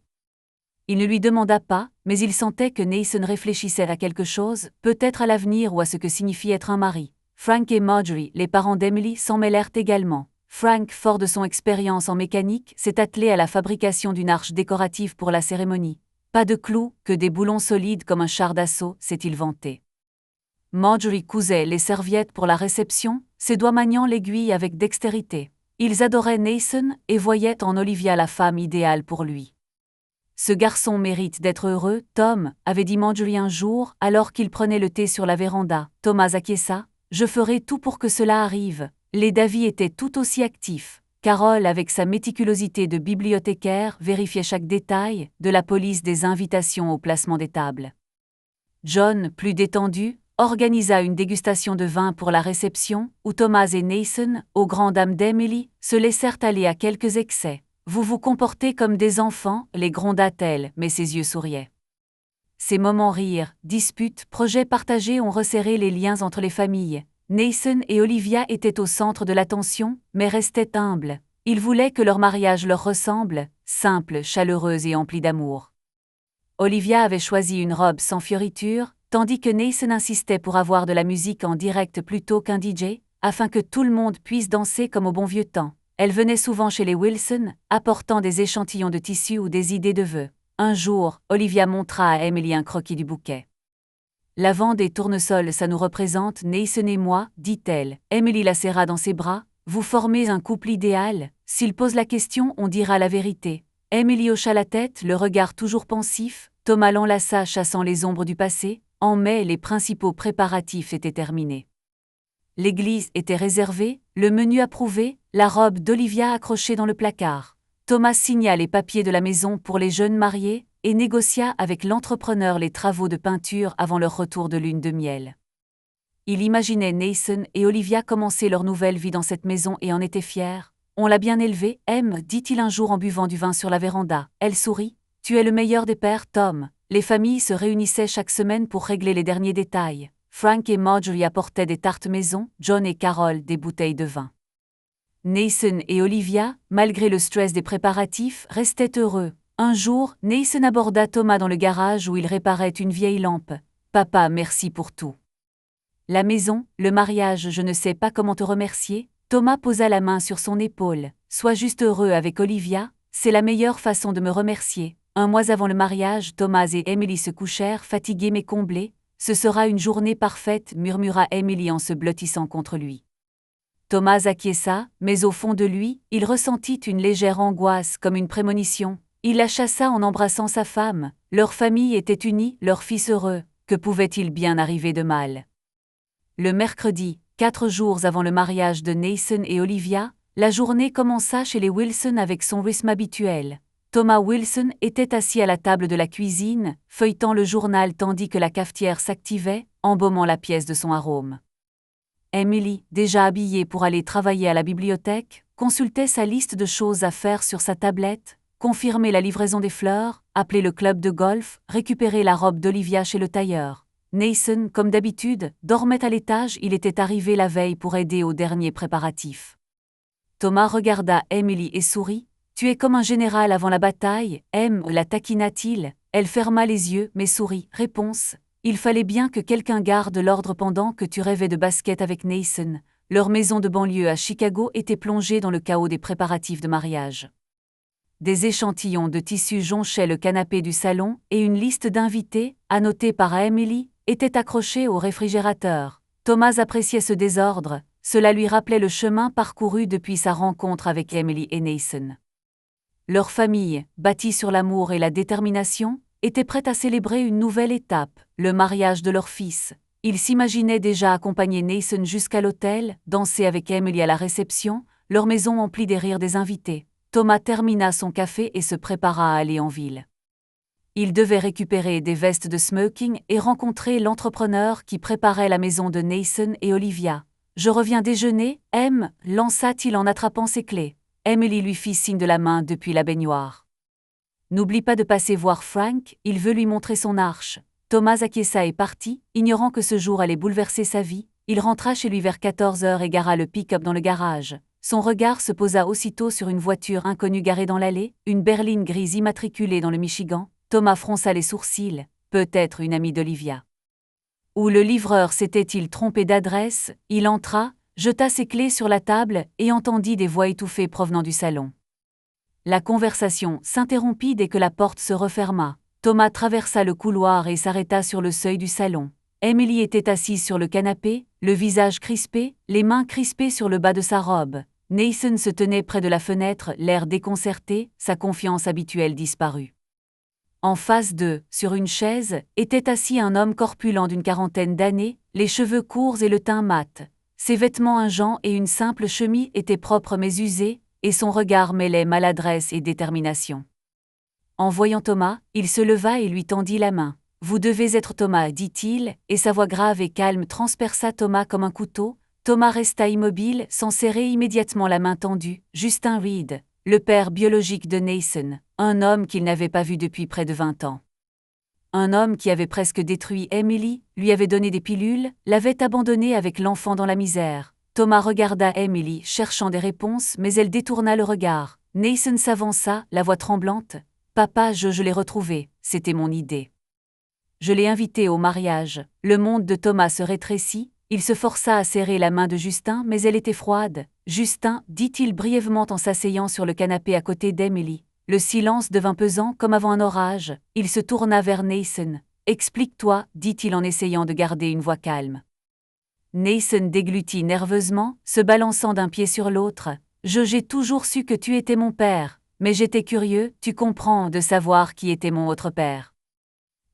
Il ne lui demanda pas, mais il sentait que Nathan réfléchissait à quelque chose, peut-être à l'avenir ou à ce que signifie être un mari. Frank et Marjorie, les parents d'Emily, s'en mêlèrent également. Frank, fort de son expérience en mécanique, s'est attelé à la fabrication d'une arche décorative pour la cérémonie. Pas de clous, que des boulons solides comme un char d'assaut, s'est-il vanté. Marjorie cousait les serviettes pour la réception, ses doigts maniant l'aiguille avec dextérité. Ils adoraient Nathan et voyaient en Olivia la femme idéale pour lui. « Ce garçon mérite d'être heureux, Tom », avait dit Marjorie un jour, alors qu'il prenait le thé sur la véranda. Thomas acquiesça. « Je ferai tout pour que cela arrive. » Les Davy étaient tout aussi actifs. Carol, avec sa méticulosité de bibliothécaire, vérifiait chaque détail, de la police des invitations au placement des tables. John, plus détendu, organisa une dégustation de vin pour la réception, où Thomas et Nathan, aux grandes dames d'Emily, se laissèrent aller à quelques excès. « Vous vous comportez comme des enfants », les gronda-t-elle, mais ses yeux souriaient. Ces moments rires, disputes, projets partagés ont resserré les liens entre les familles. Nathan et Olivia étaient au centre de l'attention, mais restaient humbles. Ils voulaient que leur mariage leur ressemble, simple, chaleureuse et emplie d'amour. Olivia avait choisi une robe sans fioritures, tandis que Nathan insistait pour avoir de la musique en direct plutôt qu'un DJ, afin que tout le monde puisse danser comme au bon vieux temps. Elle venait souvent chez les Wilson, apportant des échantillons de tissus ou des idées de vœux. Un jour, Olivia montra à Emily un croquis du bouquet. « Lavande et tournesol, ça nous représente, Nathan et moi, dit-elle. Emily la serra dans ses bras. « Vous formez un couple idéal. S'il pose la question, on dira la vérité. » Emily hocha la tête, le regard toujours pensif. Thomas l'enlaça, chassant les ombres du passé. En mai, les principaux préparatifs étaient terminés. L'église était réservée, le menu approuvé, la robe d'Olivia accrochée dans le placard. Thomas signa les papiers de la maison pour les jeunes mariés et négocia avec l'entrepreneur les travaux de peinture avant leur retour de lune de miel. Il imaginait Nathan et Olivia commencer leur nouvelle vie dans cette maison et en était fier. On l'a bien élevé, dit-il un jour en buvant du vin sur la véranda. Elle sourit. Tu es le meilleur des pères, Tom. Les familles se réunissaient chaque semaine pour régler les derniers détails. Frank et Marjorie apportaient des tartes maison, John et Carol des bouteilles de vin. Nathan et Olivia, malgré le stress des préparatifs, restaient heureux. Un jour, Nathan aborda Thomas dans le garage où il réparait une vieille lampe. « Papa, merci pour tout. » La maison, le mariage, je ne sais pas comment te remercier. Thomas posa la main sur son épaule. « Sois juste heureux avec Olivia, c'est la meilleure façon de me remercier. » Un mois avant le mariage, Thomas et Emily se couchèrent, fatigués mais comblés. « Ce sera une journée parfaite, » murmura Emily en se blottissant contre lui. Thomas acquiesça, mais au fond de lui, il ressentit une légère angoisse comme une prémonition. Il la chassa en embrassant sa femme. Leur famille était unie, leur fils heureux. Que pouvait-il bien arriver de mal? Le mercredi, 4 jours avant le mariage de Nathan et Olivia, la journée commença chez les Wilson avec son rythme habituel. Thomas Wilson était assis à la table de la cuisine, feuilletant le journal tandis que la cafetière s'activait, embaumant la pièce de son arôme. Emily, déjà habillée pour aller travailler à la bibliothèque, consultait sa liste de choses à faire sur sa tablette, confirmer la livraison des fleurs, appeler le club de golf, récupérer la robe d'Olivia chez le tailleur. Nathan, comme d'habitude, dormait à l'étage, il était arrivé la veille pour aider aux derniers préparatifs. Thomas regarda Emily et sourit. « Tu es comme un général avant la bataille, la taquina-t-il. Elle ferma les yeux mais sourit. Réponse. Il fallait bien que quelqu'un garde l'ordre pendant que tu rêvais de basket avec Nathan. Leur maison de banlieue à Chicago était plongée dans le chaos des préparatifs de mariage. Des échantillons de tissu jonchaient le canapé du salon et une liste d'invités, annotée par Emily, était accrochée au réfrigérateur. Thomas appréciait ce désordre, cela lui rappelait le chemin parcouru depuis sa rencontre avec Emily et Nathan. Leur famille, bâtie sur l'amour et la détermination, était prête à célébrer une nouvelle étape, le mariage de leur fils. Ils s'imaginaient déjà accompagner Nathan jusqu'à l'hôtel, danser avec Emily à la réception, leur maison emplie des rires des invités. Thomas termina son café et se prépara à aller en ville. Il devait récupérer des vestes de smoking et rencontrer l'entrepreneur qui préparait la maison de Nathan et Olivia. « Je reviens déjeuner, lança-t-il en attrapant ses clés. Emily lui fit signe de la main depuis la baignoire. « N'oublie pas de passer voir Frank, il veut lui montrer son arche. » Thomas acquiesça et partit, ignorant que ce jour allait bouleverser sa vie. Il rentra chez lui vers 14h et gara le pick-up dans le garage. Son regard se posa aussitôt sur une voiture inconnue garée dans l'allée, une berline grise immatriculée dans le Michigan. Thomas fronça les sourcils, peut-être une amie d'Olivia. Ou le livreur s'était-il trompé d'adresse? Il entra, jeta ses clés sur la table et entendit des voix étouffées provenant du salon. La conversation s'interrompit dès que la porte se referma. Thomas traversa le couloir et s'arrêta sur le seuil du salon. Emily était assise sur le canapé, le visage crispé, les mains crispées sur le bas de sa robe. Nathan se tenait près de la fenêtre, l'air déconcerté, sa confiance habituelle disparue. En face d'eux, sur une chaise, était assis un homme corpulent d'une quarantaine d'années, les cheveux courts et le teint mat. Ses vêtements ingents et une simple chemise étaient propres mais usés, et son regard mêlait maladresse et détermination. En voyant Thomas, il se leva et lui tendit la main. « Vous devez être Thomas, dit-il, et sa voix grave et calme transperça Thomas comme un couteau. Thomas resta immobile, sans serrer immédiatement la main tendue. Justin Reed, le père biologique de Nathan, un homme qu'il n'avait pas vu depuis près de 20 ans. Un homme qui avait presque détruit Emily, lui avait donné des pilules, l'avait abandonné avec l'enfant dans la misère. Thomas regarda Emily, cherchant des réponses, mais elle détourna le regard. Nathan s'avança, la voix tremblante. « Papa, je l'ai retrouvé, c'était mon idée. Je l'ai invité au mariage. » Le monde de Thomas se rétrécit, il se força à serrer la main de Justin, mais elle était froide. « Justin, dit-il brièvement en s'asseyant sur le canapé à côté d'Emily. Le silence devint pesant comme avant un orage. Il se tourna vers Nathan. « Explique-toi, dit-il en essayant de garder une voix calme. Nathan déglutit nerveusement, se balançant d'un pied sur l'autre. « J'ai toujours su que tu étais mon père, mais j'étais curieux, tu comprends, de savoir qui était mon autre père.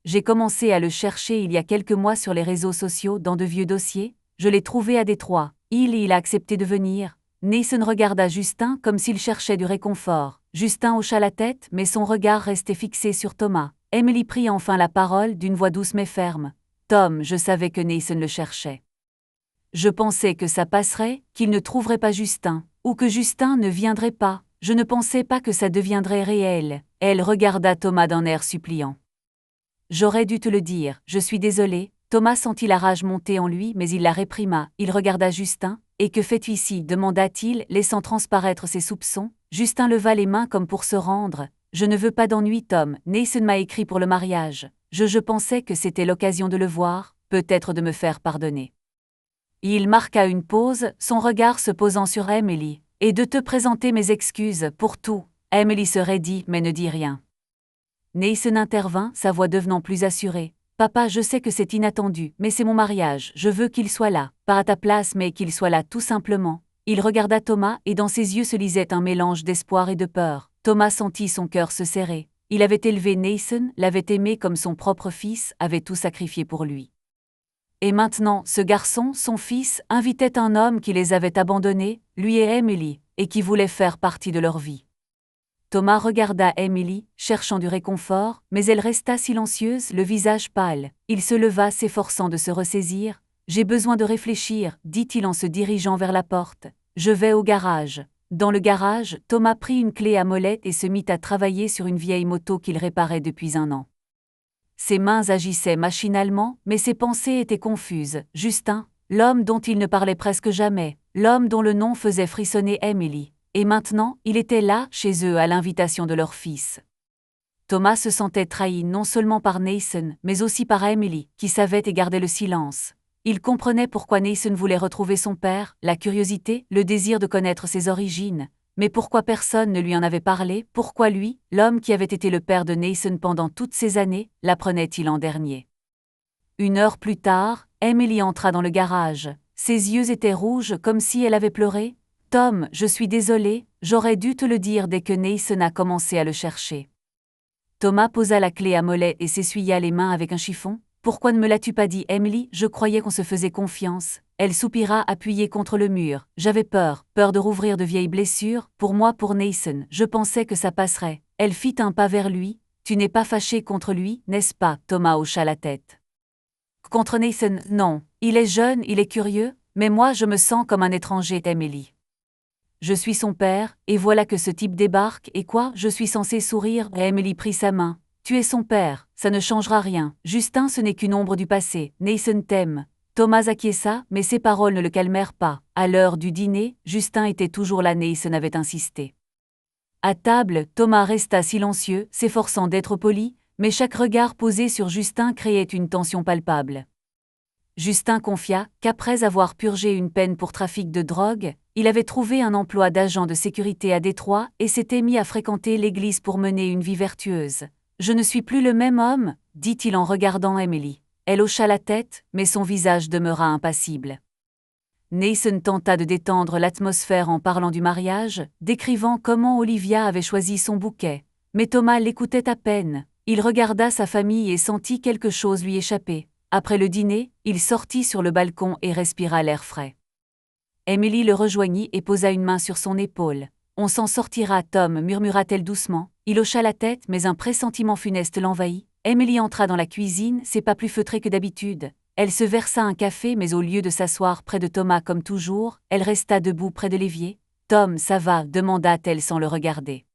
J'ai commencé à le chercher il y a quelques mois sur les réseaux sociaux dans de vieux dossiers, je l'ai trouvé à Détroit. Il a accepté de venir. » Nathan regarda Justin comme s'il cherchait du réconfort. Justin hocha la tête, mais son regard restait fixé sur Thomas. Emily prit enfin la parole d'une voix douce mais ferme. « Tom, je savais que Nathan le cherchait. Je pensais que ça passerait, qu'il ne trouverait pas Justin, ou que Justin ne viendrait pas. Je ne pensais pas que ça deviendrait réel. Elle regarda Thomas d'un air suppliant. J'aurais dû te le dire, je suis désolé. Thomas sentit la rage monter en lui, mais il la réprima. Il regarda Justin. Et que fais-tu ici demanda-t-il, laissant transparaître ses soupçons. Justin leva les mains comme pour se rendre. Je ne veux pas d'ennui, Tom. Nathan m'a écrit pour le mariage. Je pensais que c'était l'occasion de le voir, peut-être de me faire pardonner. Il marqua une pause, son regard se posant sur Emily. Et de te présenter mes excuses pour tout. Emily se raidit, mais ne dit rien. Nathan intervint, sa voix devenant plus assurée. Papa, je sais que c'est inattendu, mais c'est mon mariage, je veux qu'il soit là, pas à ta place, mais qu'il soit là tout simplement. Il regarda Thomas et dans ses yeux se lisait un mélange d'espoir et de peur. Thomas sentit son cœur se serrer. Il avait élevé Nathan, l'avait aimé comme son propre fils, avait tout sacrifié pour lui. Et maintenant, ce garçon, son fils, invitait un homme qui les avait abandonnés, lui et Emily, et qui voulait faire partie de leur vie. Thomas regarda Emily, cherchant du réconfort, mais elle resta silencieuse, le visage pâle. Il se leva, s'efforçant de se ressaisir. « J'ai besoin de réfléchir, dit-il en se dirigeant vers la porte. Je vais au garage. » Dans le garage, Thomas prit une clé à molette et se mit à travailler sur une vieille moto qu'il réparait depuis 1 an. Ses mains agissaient machinalement, mais ses pensées étaient confuses. Justin, l'homme dont il ne parlait presque jamais, l'homme dont le nom faisait frissonner Emily. Et maintenant, il était là, chez eux, à l'invitation de leur fils. Thomas se sentait trahi non seulement par Nathan, mais aussi par Emily, qui savait et gardait le silence. Il comprenait pourquoi Nathan voulait retrouver son père, la curiosité, le désir de connaître ses origines. Mais pourquoi personne ne lui en avait parlé, pourquoi lui, l'homme qui avait été le père de Nathan pendant toutes ces années, l'apprenait-il en dernier? 1 heure plus tard, Emily entra dans le garage. Ses yeux étaient rouges comme si elle avait pleuré. « Tom, je suis désolé, j'aurais dû te le dire dès que Nathan a commencé à le chercher. » Thomas posa la clé à mollet et s'essuya les mains avec un chiffon. « Pourquoi ne me l'as-tu pas dit, Emily? Je croyais qu'on se faisait confiance. » Elle soupira appuyée contre le mur. « J'avais peur de rouvrir de vieilles blessures, pour moi, pour Nathan. Je pensais que ça passerait. » Elle fit un pas vers lui. « Tu n'es pas fâché contre lui, n'est-ce pas ?» Thomas hocha la tête. « Contre Nathan, non. Il est jeune, il est curieux, mais moi je me sens comme un étranger, Emily. Je suis son père, et voilà que ce type débarque, et quoi, je suis censée sourire ?» Emily prit sa main. « Tu es son père, ça ne changera rien. Justin, ce n'est qu'une ombre du passé. Nathan t'aime. » Thomas acquiesça, mais ses paroles ne le calmèrent pas. À l'heure du dîner, Justin était toujours là, Nathan avait insisté. À table, Thomas resta silencieux, s'efforçant d'être poli, mais chaque regard posé sur Justin créait une tension palpable. Justin confia qu'après avoir purgé une peine pour trafic de drogue, il avait trouvé un emploi d'agent de sécurité à Détroit et s'était mis à fréquenter l'église pour mener une vie vertueuse. « Je ne suis plus le même homme, » dit-il en regardant Emily. Elle hocha la tête, mais son visage demeura impassible. Nathan tenta de détendre l'atmosphère en parlant du mariage, décrivant comment Olivia avait choisi son bouquet. Mais Thomas l'écoutait à peine. Il regarda sa famille et sentit quelque chose lui échapper. Après le dîner, il sortit sur le balcon et respira l'air frais. Emily le rejoignit et posa une main sur son épaule. « On s'en sortira, Tom, » murmura-t-elle doucement. Il hocha la tête, mais un pressentiment funeste l'envahit. Emily entra dans la cuisine, ses pas plus feutrés que d'habitude. Elle se versa un café, mais au lieu de s'asseoir près de Thomas comme toujours, elle resta debout près de l'évier. « Tom, ça va ?» demanda-t-elle sans le regarder.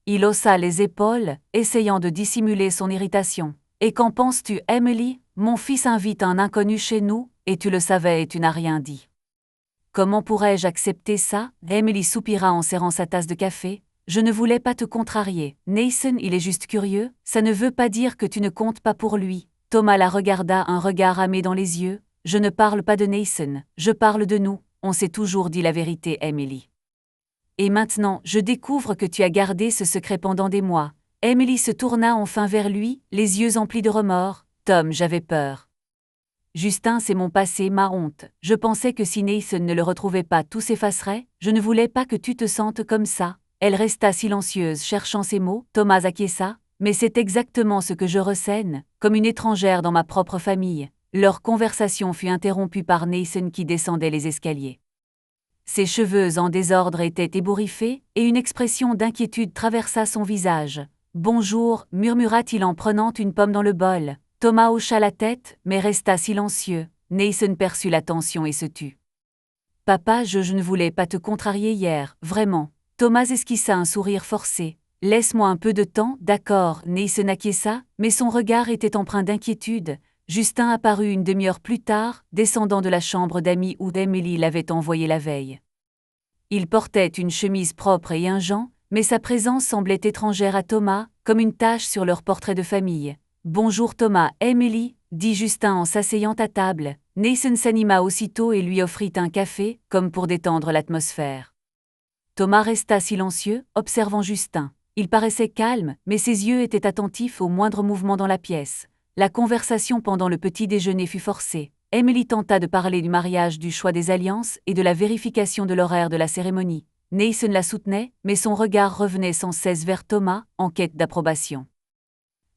Il haussa les épaules, essayant de dissimuler son irritation. « Et qu'en penses-tu, Emily? Mon fils invite un inconnu chez nous, et tu le savais et tu n'as rien dit. » « Comment pourrais-je accepter ça ?» Emily soupira en serrant sa tasse de café. « Je ne voulais pas te contrarier. Nathan, il est juste curieux, ça ne veut pas dire que tu ne comptes pas pour lui. » Thomas la regarda, un regard amé dans les yeux. « Je ne parle pas de Nathan, je parle de nous. On s'est toujours dit la vérité, Emily. Et maintenant, je découvre que tu as gardé ce secret pendant des mois. » Emily se tourna enfin vers lui, les yeux emplis de remords. « Tom, j'avais peur. Justin, c'est mon passé, ma honte. Je pensais que si Nathan ne le retrouvait pas, tout s'effacerait. Je ne voulais pas que tu te sentes comme ça. » Elle resta silencieuse, cherchant ses mots. Thomas acquiesça. « Mais c'est exactement ce que je ressens, comme une étrangère dans ma propre famille. » Leur conversation fut interrompue par Nathan qui descendait les escaliers. Ses cheveux en désordre étaient ébouriffés, et une expression d'inquiétude traversa son visage. « Bonjour, » murmura-t-il en prenant une pomme dans le bol. Thomas hocha la tête, mais resta silencieux. Nathan perçut la tension et se tut. Papa, je ne voulais pas te contrarier hier, vraiment. Thomas esquissa un sourire forcé. Laisse-moi un peu de temps, d'accord, Nathan acquiesça, mais son regard était empreint d'inquiétude. Justin apparut une demi-heure plus tard, descendant de la chambre d'amis où Emily l'avait envoyé la veille. Il portait une chemise propre et un gant, mais sa présence semblait étrangère à Thomas, comme une tache sur leur portrait de famille. « Bonjour Thomas, Emily » dit Justin en s'asseyant à table. Nathan s'anima aussitôt et lui offrit un café, comme pour détendre l'atmosphère. Thomas resta silencieux, observant Justin. Il paraissait calme, mais ses yeux étaient attentifs au moindre mouvement dans la pièce. La conversation pendant le petit déjeuner fut forcée. Emily tenta de parler du mariage, du choix des alliances et de la vérification de l'horaire de la cérémonie. Nathan la soutenait, mais son regard revenait sans cesse vers Thomas, en quête d'approbation.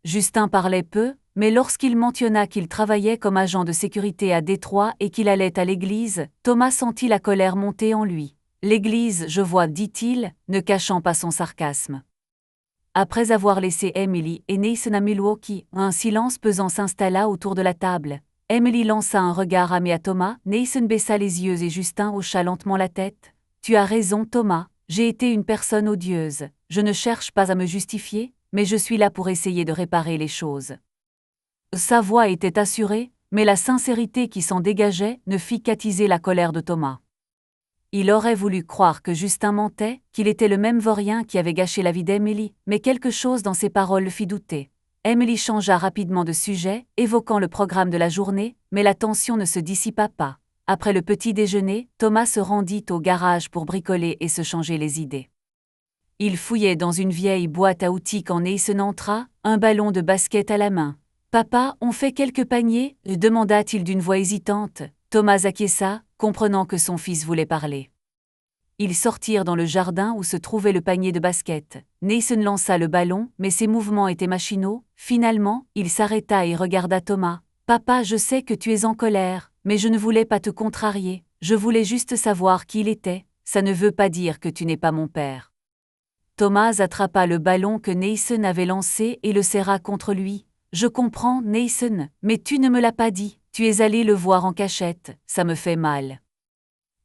Justin parlait peu, mais lorsqu'il mentionna qu'il travaillait comme agent de sécurité à Détroit et qu'il allait à l'église, Thomas sentit la colère monter en lui. « L'église, je vois, dit-il, ne cachant pas son sarcasme. Après avoir laissé Emily et Nathan à Milwaukee, un silence pesant s'installa autour de la table. Emily lança un regard amé à Thomas, Nathan baissa les yeux et Justin hocha lentement la tête. « Tu as raison Thomas, j'ai été une personne odieuse, je ne cherche pas à me justifier, mais je suis là pour essayer de réparer les choses. » Sa voix était assurée, mais la sincérité qui s'en dégageait ne fit qu'attiser la colère de Thomas. Il aurait voulu croire que Justin mentait, qu'il était le même vaurien qui avait gâché la vie d'Emily, mais quelque chose dans ses paroles le fit douter. Emily changea rapidement de sujet, évoquant le programme de la journée, mais la tension ne se dissipa pas. Après le petit déjeuner, Thomas se rendit au garage pour bricoler et se changer les idées. Il fouillait dans une vieille boîte à outils quand Nathan entra, un ballon de basket à la main. « Papa, on fait quelques paniers ?» demanda-t-il d'une voix hésitante. Thomas acquiesça, comprenant que son fils voulait parler. Ils sortirent dans le jardin où se trouvait le panier de basket. Nathan lança le ballon, mais ses mouvements étaient machinaux. Finalement, il s'arrêta et regarda Thomas. « Papa, je sais que tu es en colère, mais je ne voulais pas te contrarier. Je voulais juste savoir qui il était. Ça ne veut pas dire que tu n'es pas mon père. » Thomas attrapa le ballon que Nathan avait lancé et le serra contre lui. « Je comprends, Nathan, mais tu ne me l'as pas dit. Tu es allé le voir en cachette, ça me fait mal. »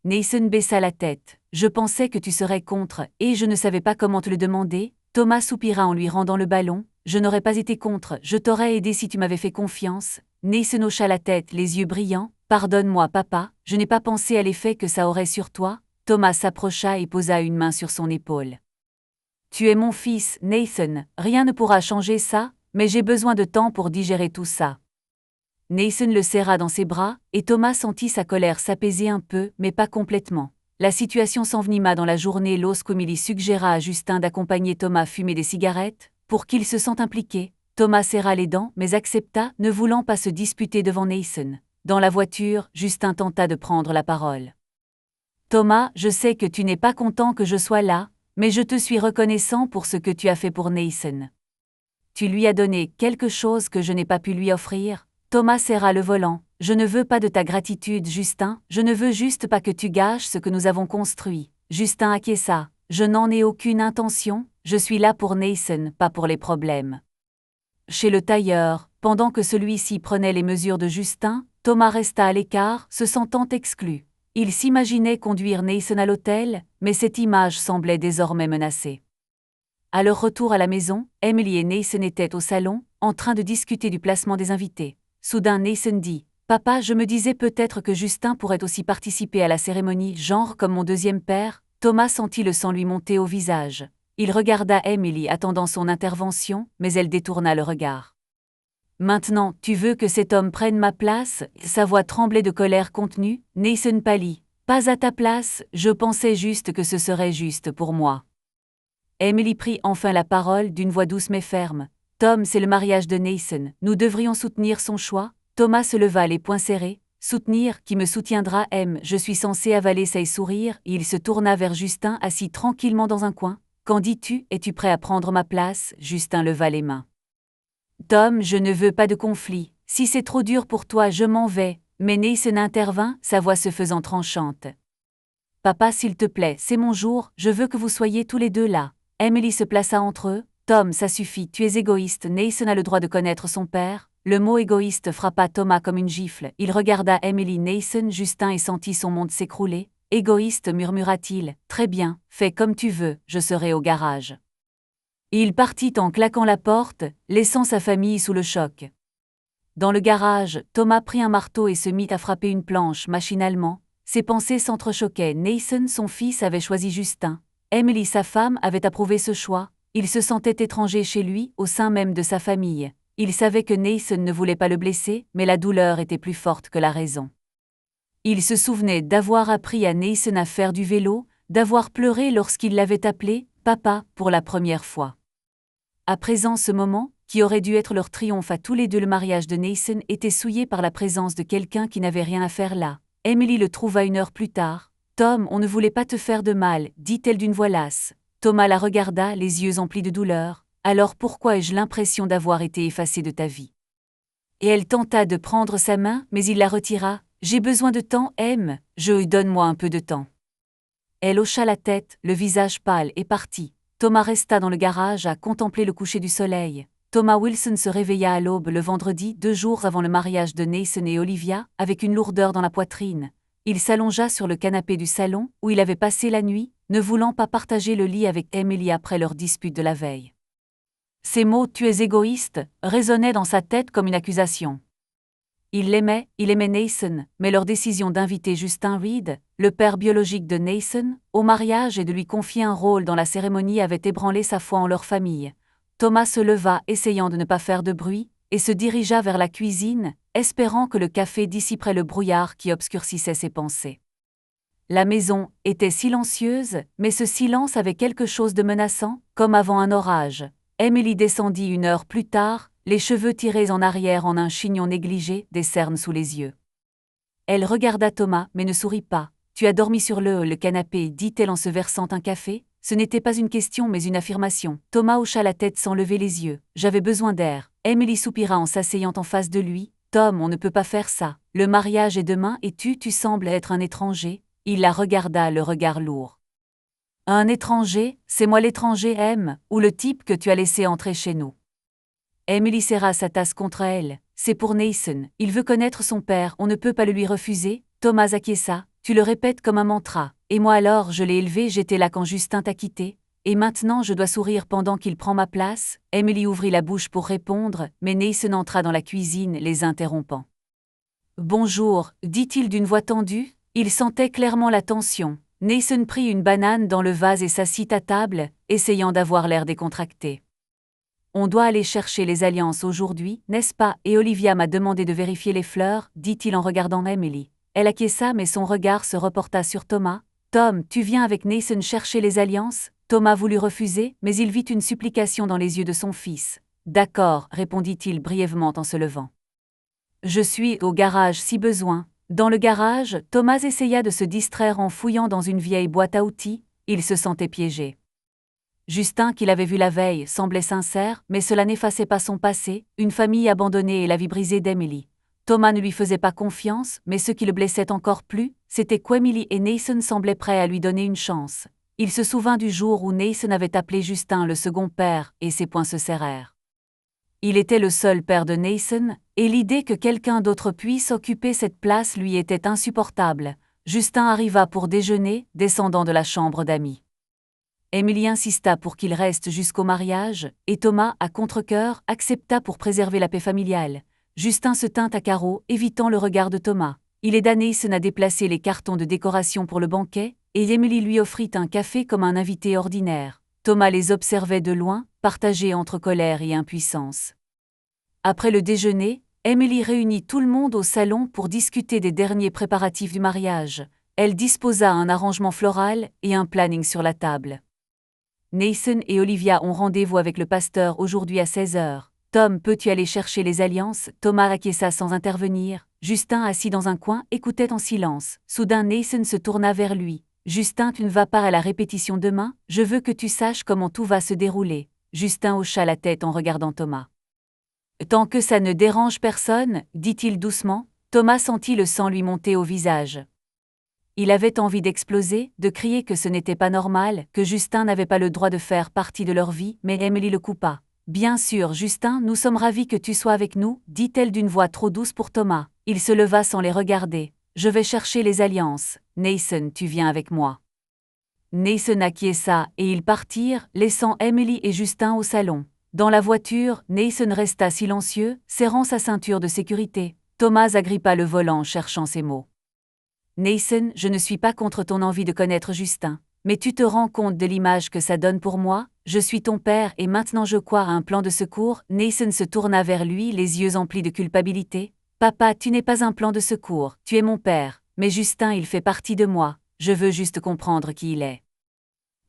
Nathan baissa la tête. « Je pensais que tu serais contre, et je ne savais pas comment te le demander. » Thomas soupira en lui rendant le ballon. « Je n'aurais pas été contre, je t'aurais aidé si tu m'avais fait confiance. » Nathan hocha la tête, les yeux brillants. « Pardonne-moi, papa, je n'ai pas pensé à l'effet que ça aurait sur toi. » Thomas s'approcha et posa une main sur son épaule. « Tu es mon fils, Nathan, rien ne pourra changer ça, mais j'ai besoin de temps pour digérer tout ça. » Nathan le serra dans ses bras, et Thomas sentit sa colère s'apaiser un peu, mais pas complètement. La situation s'envenima dans la journée lorsqu'Emily suggéra à Justin d'accompagner Thomas fumer des cigarettes, pour qu'il se sente impliqué. Thomas serra les dents, mais accepta, ne voulant pas se disputer devant Nathan. Dans la voiture, Justin tenta de prendre la parole. « Thomas, je sais que tu n'es pas content que je sois là, mais je te suis reconnaissant pour ce que tu as fait pour Nathan. Tu lui as donné quelque chose que je n'ai pas pu lui offrir. » Thomas serra le volant. « Je ne veux pas de ta gratitude, Justin, je ne veux juste pas que tu gâches ce que nous avons construit. » Justin acquiesça. « Je n'en ai aucune intention, je suis là pour Nathan, pas pour les problèmes. » Chez le tailleur, pendant que celui-ci prenait les mesures de Justin, Thomas resta à l'écart, se sentant exclu. Il s'imaginait conduire Nathan à l'hôtel, mais cette image semblait désormais menacée. À leur retour à la maison, Emily et Nathan étaient au salon, en train de discuter du placement des invités. Soudain Nathan dit « Papa, je me disais peut-être que Justin pourrait aussi participer à la cérémonie, genre comme mon deuxième père. » Thomas sentit le sang lui monter au visage. Il regarda Emily attendant son intervention, mais elle détourna le regard. « Maintenant, tu veux que cet homme prenne ma place ?» Sa voix tremblait de colère contenue. Nathan pâlit. « Pas à ta place, je pensais juste que ce serait juste pour moi. » Emily prit enfin la parole d'une voix douce mais ferme. « Tom, c'est le mariage de Nathan, nous devrions soutenir son choix. » Thomas se leva les poings serrés. « Soutenir, qui me soutiendra, je suis censé avaler ses sourires. » Il se tourna vers Justin assis tranquillement dans un coin. « Qu'en dis-tu, es-tu prêt à prendre ma place ?» Justin leva les mains. « Tom, je ne veux pas de conflit. Si c'est trop dur pour toi, je m'en vais. » Mais Nathan intervint, sa voix se faisant tranchante. « Papa, s'il te plaît, c'est mon jour, je veux que vous soyez tous les deux là. » Emily se plaça entre eux. « Tom, ça suffit, tu es égoïste, Nathan a le droit de connaître son père. » Le mot égoïste frappa Thomas comme une gifle. Il regarda Emily, Nathan, Justin et sentit son monde s'écrouler. Égoïste, murmura-t-il. Très bien, fais comme tu veux, je serai au garage. Il partit en claquant la porte, laissant sa famille sous le choc. Dans le garage, Thomas prit un marteau et se mit à frapper une planche machinalement. Ses pensées s'entrechoquaient. Nathan, son fils, avait choisi Justin. Emily, sa femme, avait approuvé ce choix. Il se sentait étranger chez lui, au sein même de sa famille. Il savait que Nathan ne voulait pas le blesser, mais la douleur était plus forte que la raison. Il se souvenait d'avoir appris à Nathan à faire du vélo, d'avoir pleuré lorsqu'il l'avait appelé « papa » pour la première fois. À présent, ce moment, qui aurait dû être leur triomphe à tous les deux, le mariage de Nathan, était souillé par la présence de quelqu'un qui n'avait rien à faire là. Emily le trouva 1 heure plus tard. « Tom, on ne voulait pas te faire de mal », dit-elle d'une voix lasse. Thomas la regarda, les yeux emplis de douleur. « Alors pourquoi ai-je l'impression d'avoir été effacé de ta vie ?» Et elle tenta de prendre sa main, mais il la retira. « J'ai besoin de temps, donne-moi un peu de temps. » Elle hocha la tête, le visage pâle, et partit. Thomas resta dans le garage à contempler le coucher du soleil. Thomas Wilson se réveilla à l'aube le vendredi, 2 jours avant le mariage de Nathan et Olivia, avec une lourdeur dans la poitrine. Il s'allongea sur le canapé du salon, où il avait passé la nuit, ne voulant pas partager le lit avec Emily après leur dispute de la veille. Ces mots « tu es égoïste » résonnaient dans sa tête comme une accusation. Il aimait Nathan, mais leur décision d'inviter Justin Reed, le père biologique de Nathan, au mariage et de lui confier un rôle dans la cérémonie avait ébranlé sa foi en leur famille. Thomas se leva, essayant de ne pas faire de bruit, et se dirigea vers la cuisine, espérant que le café dissiperait le brouillard qui obscurcissait ses pensées. La maison était silencieuse, mais ce silence avait quelque chose de menaçant, comme avant un orage. Emily descendit 1 heure plus tard, les cheveux tirés en arrière en un chignon négligé, des cernes sous les yeux. Elle regarda Thomas, mais ne sourit pas. « Tu as dormi sur le canapé » dit-elle en se versant un café. Ce n'était pas une question mais une affirmation. Thomas hocha la tête sans lever les yeux. « J'avais besoin d'air. » Emily soupira en s'asseyant en face de lui. « Tom, on ne peut pas faire ça. Le mariage est demain et tu sembles être un étranger. » Il la regarda, le regard lourd. « Un étranger, c'est moi l'étranger, ou le type que tu as laissé entrer chez nous. » Emily serra sa tasse contre elle. « C'est pour Nathan, il veut connaître son père, on ne peut pas le lui refuser. » Thomas acquiesça. « Tu le répètes comme un mantra. Et moi alors, je l'ai élevé, j'étais là quand Justin t'a quitté. Et maintenant je dois sourire pendant qu'il prend ma place. » Emily ouvrit la bouche pour répondre, mais Nathan entra dans la cuisine, les interrompant. « Bonjour, » dit-il d'une voix tendue. Il sentait clairement la tension. Nathan prit une banane dans le vase et s'assit à table, essayant d'avoir l'air décontracté. « On doit aller chercher les alliances aujourd'hui, n'est-ce pas ? Et Olivia m'a demandé de vérifier les fleurs, » dit-il en regardant Emily. Elle acquiesça, mais son regard se reporta sur Thomas. « Tom, tu viens avec Nathan chercher les alliances ?» Thomas voulut refuser, mais il vit une supplication dans les yeux de son fils. « D'accord, » répondit-il brièvement en se levant. « Je suis au garage si besoin. » Dans le garage, Thomas essaya de se distraire en fouillant dans une vieille boîte à outils. Il se sentait piégé. Justin, qu'il avait vu la veille, semblait sincère, mais cela n'effaçait pas son passé, une famille abandonnée et la vie brisée d'Emily. Thomas ne lui faisait pas confiance, mais ce qui le blessait encore plus, c'était qu'Emily et Nathan semblaient prêts à lui donner une chance. Il se souvint du jour où Nathan avait appelé Justin le second père, et ses poings se serrèrent. Il était le seul père de Nathan, et l'idée que quelqu'un d'autre puisse occuper cette place lui était insupportable. Justin arriva pour déjeuner, descendant de la chambre d'amis. Emily insista pour qu'il reste jusqu'au mariage, et Thomas, à contre-cœur, accepta pour préserver la paix familiale. Justin se tint à carreau, évitant le regard de Thomas. Il aida Nathan à déplacer les cartons de décoration pour le banquet, et Emily lui offrit un café comme un invité ordinaire. Thomas les observait de loin, partagé entre colère et impuissance. Après le déjeuner, Emily réunit tout le monde au salon pour discuter des derniers préparatifs du mariage. Elle disposa un arrangement floral et un planning sur la table. Nathan et Olivia ont rendez-vous avec le pasteur aujourd'hui à 16 heures. Tom, peux-tu aller chercher les alliances ? Thomas acquiesça sans intervenir. Justin, assis dans un coin, écoutait en silence. Soudain, Nathan se tourna vers lui. « Justin, tu ne vas pas à la répétition demain ? Je veux que tu saches comment tout va se dérouler. » Justin hocha la tête en regardant Thomas. « Tant que ça ne dérange personne, » dit-il doucement. Thomas sentit le sang lui monter au visage. Il avait envie d'exploser, de crier que ce n'était pas normal, que Justin n'avait pas le droit de faire partie de leur vie, mais Emily le coupa. Bien sûr, Justin, nous sommes ravis que tu sois avec nous, dit-elle d'une voix trop douce pour Thomas. Il se leva sans les regarder. Je vais chercher les alliances. Nathan, tu viens avec moi. Nathan acquiesça et ils partirent, laissant Emily et Justin au salon. Dans la voiture, Nathan resta silencieux, serrant sa ceinture de sécurité. Thomas agrippa le volant, cherchant ses mots. Nathan, je ne suis pas contre ton envie de connaître Justin. Mais tu te rends compte de l'image que ça donne pour moi? Je suis ton père et maintenant je crois à un plan de secours. Nathan se tourna vers lui, les yeux emplis de culpabilité. Papa, tu n'es pas un plan de secours, tu es mon père. Mais Justin, il fait partie de moi. Je veux juste comprendre qui il est.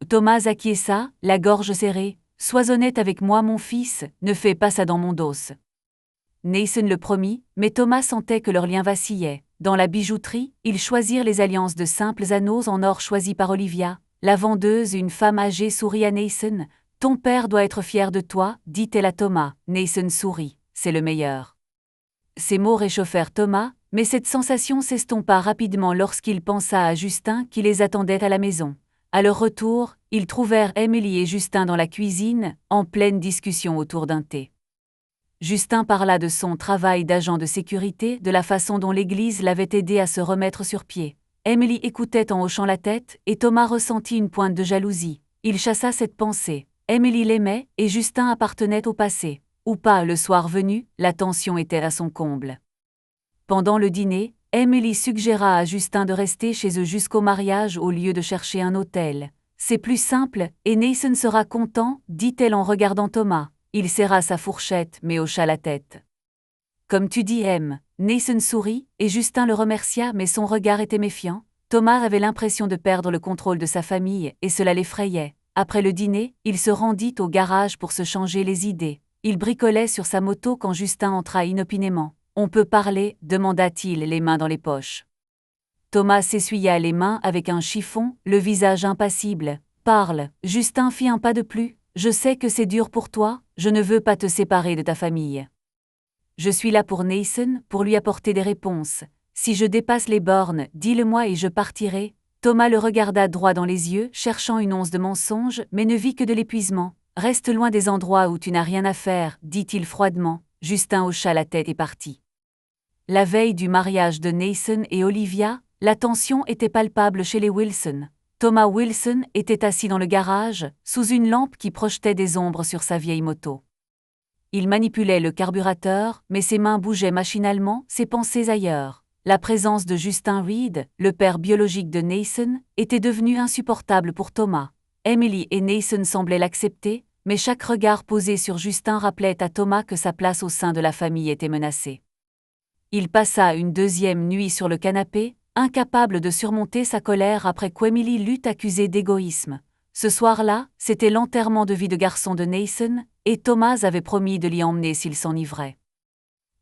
Thomas acquiesça, la gorge serrée. Sois honnête avec moi, mon fils, ne fais pas ça dans mon dos. Nathan le promit, mais Thomas sentait que leur lien vacillait. Dans la bijouterie, ils choisirent les alliances de simples anneaux en or choisis par Olivia. La vendeuse, une femme âgée, sourit à Nathan. « Ton père doit être fier de toi, dit-elle à Thomas. Nathan sourit. « C'est le meilleur. » Ces mots réchauffèrent Thomas, mais cette sensation s'estompa rapidement lorsqu'il pensa à Justin qui les attendait à la maison. À leur retour, ils trouvèrent Emily et Justin dans la cuisine, en pleine discussion autour d'un thé. Justin parla de son travail d'agent de sécurité, de la façon dont l'Église l'avait aidé à se remettre sur pied. Emily écoutait en hochant la tête, et Thomas ressentit une pointe de jalousie. Il chassa cette pensée. Emily l'aimait, et Justin appartenait au passé. Ou pas, le soir venu, la tension était à son comble. Pendant le dîner, Emily suggéra à Justin de rester chez eux jusqu'au mariage au lieu de chercher un hôtel. C'est plus simple, et Nathan sera content, dit-elle en regardant Thomas. Il serra sa fourchette mais hocha la tête. Comme tu dis, M. Nathan sourit, et Justin le remercia mais son regard était méfiant. Thomas avait l'impression de perdre le contrôle de sa famille, et cela l'effrayait. Après le dîner, il se rendit au garage pour se changer les idées. Il bricolait sur sa moto quand Justin entra inopinément. « On peut parler ?» demanda-t-il, les mains dans les poches. Thomas s'essuya les mains avec un chiffon, le visage impassible. « Parle !» Justin fit un pas de plus. « Je sais que c'est dur pour toi, je ne veux pas te séparer de ta famille. Je suis là pour Nathan, pour lui apporter des réponses. Si je dépasse les bornes, dis-le-moi et je partirai. » Thomas le regarda droit dans les yeux, cherchant une once de mensonge, mais ne vit que de l'épuisement. « Reste loin des endroits où tu n'as rien à faire, » dit-il froidement. Justin hocha la tête et partit. La veille du mariage de Nathan et Olivia, la tension était palpable chez les Wilson. Thomas Wilson était assis dans le garage, sous une lampe qui projetait des ombres sur sa vieille moto. Il manipulait le carburateur, mais ses mains bougeaient machinalement, ses pensées ailleurs. La présence de Justin Reed, le père biologique de Nathan, était devenue insupportable pour Thomas. Emily et Nathan semblaient l'accepter, mais chaque regard posé sur Justin rappelait à Thomas que sa place au sein de la famille était menacée. Il passa une deuxième nuit sur le canapé, incapable de surmonter sa colère après qu'Emily l'eut accusé d'égoïsme. Ce soir-là, c'était l'enterrement de vie de garçon de Nathan, et Thomas avait promis de l'y emmener s'il s'enivrait.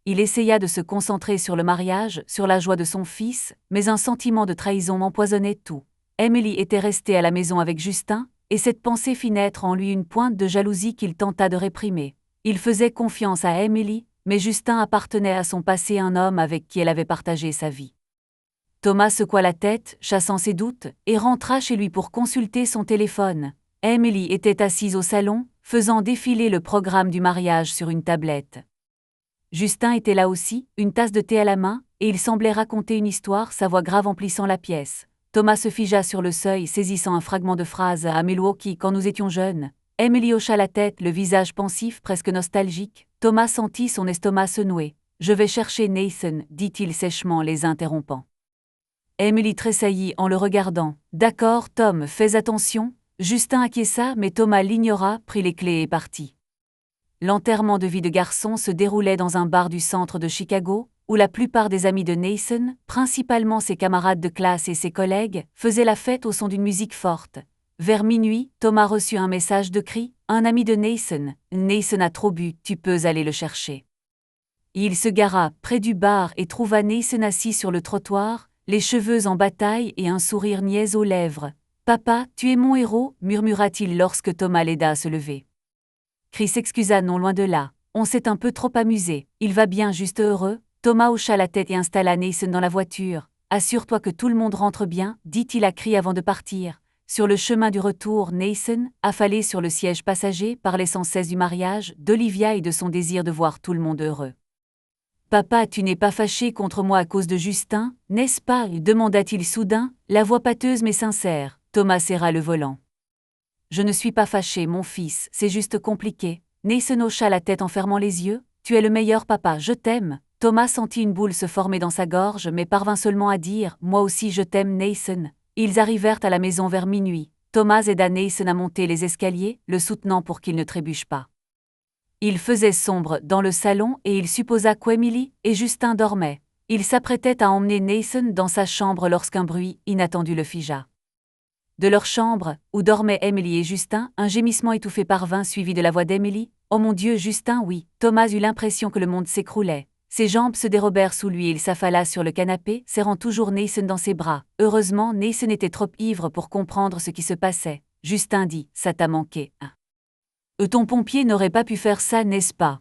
Il essaya de se concentrer sur le mariage, sur la joie de son fils, mais un sentiment de trahison empoisonnait tout. Emily était restée à la maison avec Justin, et cette pensée fit naître en lui une pointe de jalousie qu'il tenta de réprimer. Il faisait confiance à Emily, mais Justin appartenait à son passé, un homme avec qui elle avait partagé sa vie. Thomas secoua la tête, chassant ses doutes, et rentra chez lui pour consulter son téléphone. Emily était assise au salon, faisant défiler le programme du mariage sur une tablette. Justin était là aussi, une tasse de thé à la main, et il semblait raconter une histoire, sa voix grave emplissant la pièce. Thomas se figea sur le seuil, saisissant un fragment de phrase. « À Milwaukee, quand nous étions jeunes. » Emily hocha la tête, le visage pensif, presque nostalgique. Thomas sentit son estomac se nouer. « Je vais chercher Nathan, » dit-il sèchement, les interrompant. Emily tressaillit en le regardant. « D'accord, Tom, fais attention. » Justin acquiesça, mais Thomas l'ignora, prit les clés et partit. L'enterrement de vie de garçon se déroulait dans un bar du centre de Chicago, où la plupart des amis de Nathan, principalement ses camarades de classe et ses collègues, faisaient la fête au son d'une musique forte. Vers minuit, Thomas reçut un message de cri. « Un ami de Nathan. Nathan a trop bu, tu peux aller le chercher. » Il se gara près du bar et trouva Nathan assis sur le trottoir, les cheveux en bataille et un sourire niais aux lèvres. « Papa, tu es mon héros » murmura-t-il lorsque Thomas l'aida à se lever. Chris s'excusa. « Non, loin de là. On s'est un peu trop amusé. Il va bien, juste heureux ?» Thomas hocha la tête et installa Nathan dans la voiture. « Assure-toi que tout le monde rentre bien » dit-il à Chris avant de partir. Sur le chemin du retour, Nathan, affalé sur le siège passager, parlait sans cesse du mariage, d'Olivia et de son désir de voir tout le monde heureux. « Papa, tu n'es pas fâché contre moi à cause de Justin, n'est-ce pas » demanda-t-il soudain, la voix pâteuse mais sincère. Thomas serra le volant. « Je ne suis pas fâché, mon fils, c'est juste compliqué. » Nathan hocha la tête en fermant les yeux. « Tu es le meilleur papa, je t'aime. » Thomas sentit une boule se former dans sa gorge mais parvint seulement à dire « Moi aussi je t'aime, Nathan. » Ils arrivèrent à la maison vers minuit. Thomas aida Nathan à monter les escaliers, le soutenant pour qu'il ne trébuche pas. Il faisait sombre dans le salon et il supposa qu'Emily et Justin dormaient. Il s'apprêtait à emmener Nathan dans sa chambre lorsqu'un bruit inattendu le figea. De leur chambre, où dormaient Emily et Justin, un gémissement étouffé parvint suivi de la voix d'Emily. « Oh mon Dieu, Justin, oui !» Thomas eut l'impression que le monde s'écroulait. Ses jambes se dérobèrent sous lui et il s'affala sur le canapé, serrant toujours Nathan dans ses bras. Heureusement, Nathan était trop ivre pour comprendre ce qui se passait. Justin dit « Ça t'a manqué, hein ? Ton pompier n'aurait pas pu faire ça, n'est-ce pas ?»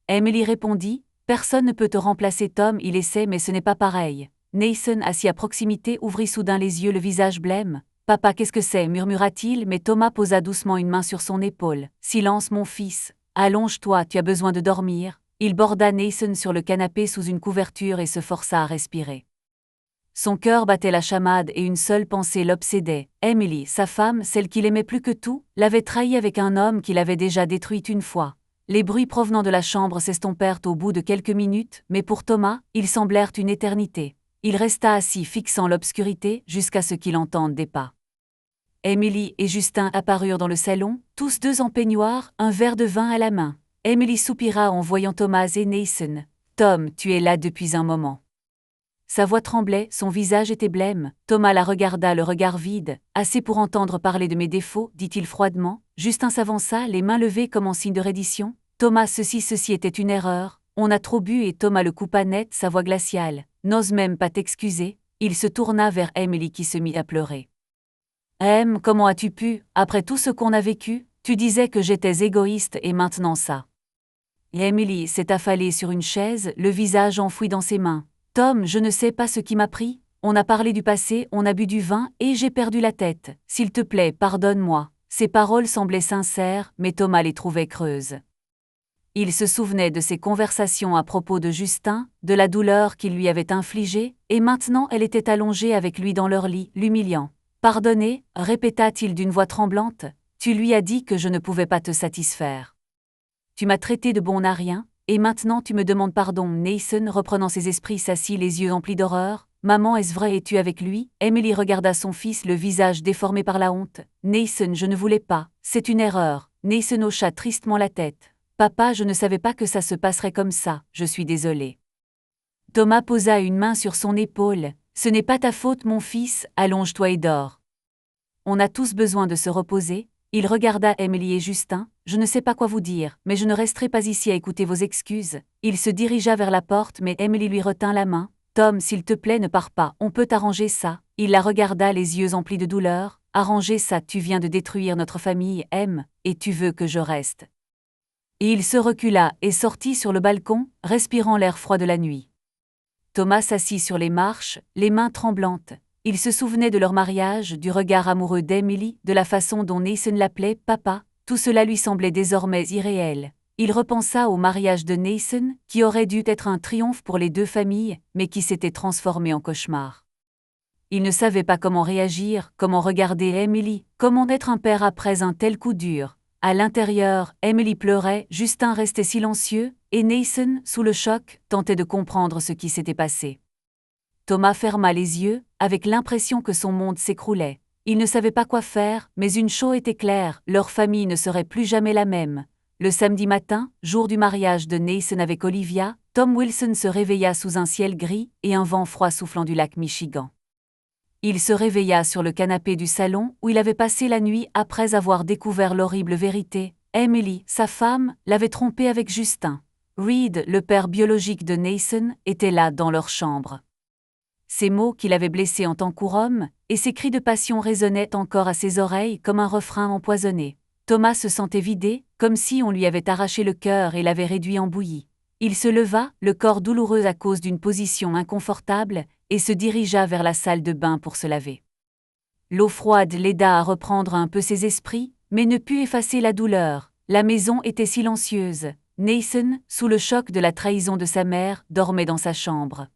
Emily répondit « Personne ne peut te remplacer, Tom, il essaie mais ce n'est pas pareil. » Nathan, assis à proximité, ouvrit soudain les yeux, le visage blême. « Papa, qu'est-ce que c'est » murmura-t-il, mais Thomas posa doucement une main sur son épaule. « Silence, mon fils. Allonge-toi, tu as besoin de dormir. » Il borda Nathan sur le canapé sous une couverture et se força à respirer. Son cœur battait la chamade et une seule pensée l'obsédait. Emily, sa femme, celle qu'il aimait plus que tout, l'avait trahi avec un homme qui l'avait déjà détruite une fois. Les bruits provenant de la chambre s'estompèrent au bout de quelques minutes, mais pour Thomas, ils semblèrent une éternité. Il resta assis fixant l'obscurité jusqu'à ce qu'il entende des pas. Emily et Justin apparurent dans le salon, tous deux en peignoir, un verre de vin à la main. Emily soupira en voyant Thomas et Nathan. « Tom, tu es là depuis un moment. » Sa voix tremblait, son visage était blême. Thomas la regarda, le regard vide. « Assez pour entendre parler de mes défauts, » dit-il froidement. Justin s'avança, les mains levées comme en signe de reddition. « Thomas, ceci était une erreur. On a trop bu » et Thomas le coupa net, sa voix glaciale. « N'ose même pas t'excuser. » Il se tourna vers Emily qui se mit à pleurer. « Comment as-tu pu, après tout ce qu'on a vécu? Tu disais que j'étais égoïste et maintenant ça. » Et Emily s'est affalée sur une chaise, le visage enfoui dans ses mains. « Tom, je ne sais pas ce qui m'a pris. On a parlé du passé, on a bu du vin et j'ai perdu la tête. S'il te plaît, pardonne-moi. » Ses paroles semblaient sincères, mais Thomas les trouvait creuses. Il se souvenait de ses conversations à propos de Justin, de la douleur qu'il lui avait infligée, et maintenant elle était allongée avec lui dans leur lit, l'humiliant. « Pardonner » répéta-t-il d'une voix tremblante. « Tu lui as dit que je ne pouvais pas te satisfaire. Tu m'as traité de bon à rien, et maintenant tu me demandes pardon. » Nathan, reprenant ses esprits, s'assit, les yeux emplis d'horreur. « Maman, est-ce vrai, es-tu avec lui ?» Emily regarda son fils, le visage déformé par la honte. « Nathan, je ne voulais pas. C'est une erreur. » Nathan hocha tristement la tête. « Papa, je ne savais pas que ça se passerait comme ça. Je suis désolé. » Thomas posa une main sur son épaule. « Ce n'est pas ta faute, mon fils. Allonge-toi et dors. On a tous besoin de se reposer. » Il regarda Emily et Justin. « Je ne sais pas quoi vous dire, mais je ne resterai pas ici à écouter vos excuses. » Il se dirigea vers la porte, mais Emily lui retint la main. « Tom, s'il te plaît, ne pars pas, on peut arranger ça. » Il la regarda, les yeux emplis de douleur. « Arranger ça, tu viens de détruire notre famille, et tu veux que je reste. » Et il se recula et sortit sur le balcon, respirant l'air froid de la nuit. Thomas s'assit sur les marches, les mains tremblantes. Il se souvenait de leur mariage, du regard amoureux d'Emily, de la façon dont Nathan l'appelait « papa ». Tout cela lui semblait désormais irréel. Il repensa au mariage de Nathan, qui aurait dû être un triomphe pour les deux familles, mais qui s'était transformé en cauchemar. Il ne savait pas comment réagir, comment regarder Emily, comment être un père après un tel coup dur. À l'intérieur, Emily pleurait, Justin restait silencieux, et Nathan, sous le choc, tentait de comprendre ce qui s'était passé. Thomas ferma les yeux, avec l'impression que son monde s'écroulait. Il ne savait pas quoi faire, mais une chose était claire, leur famille ne serait plus jamais la même. Le samedi matin, jour du mariage de Nathan avec Olivia, Tom Wilson se réveilla sous un ciel gris et un vent froid soufflant du lac Michigan. Il se réveilla sur le canapé du salon où il avait passé la nuit après avoir découvert l'horrible vérité. Emily, sa femme, l'avait trompé avec Justin. Reed, le père biologique de Nathan, était là dans leur chambre. Ces mots qui l'avaient blessé en tant qu'homme, et ses cris de passion résonnaient encore à ses oreilles comme un refrain empoisonné. Thomas se sentait vidé, comme si on lui avait arraché le cœur et l'avait réduit en bouillie. Il se leva, le corps douloureux à cause d'une position inconfortable, et se dirigea vers la salle de bain pour se laver. L'eau froide l'aida à reprendre un peu ses esprits, mais ne put effacer la douleur. La maison était silencieuse. Nathan, sous le choc de la trahison de sa mère, dormait dans sa chambre.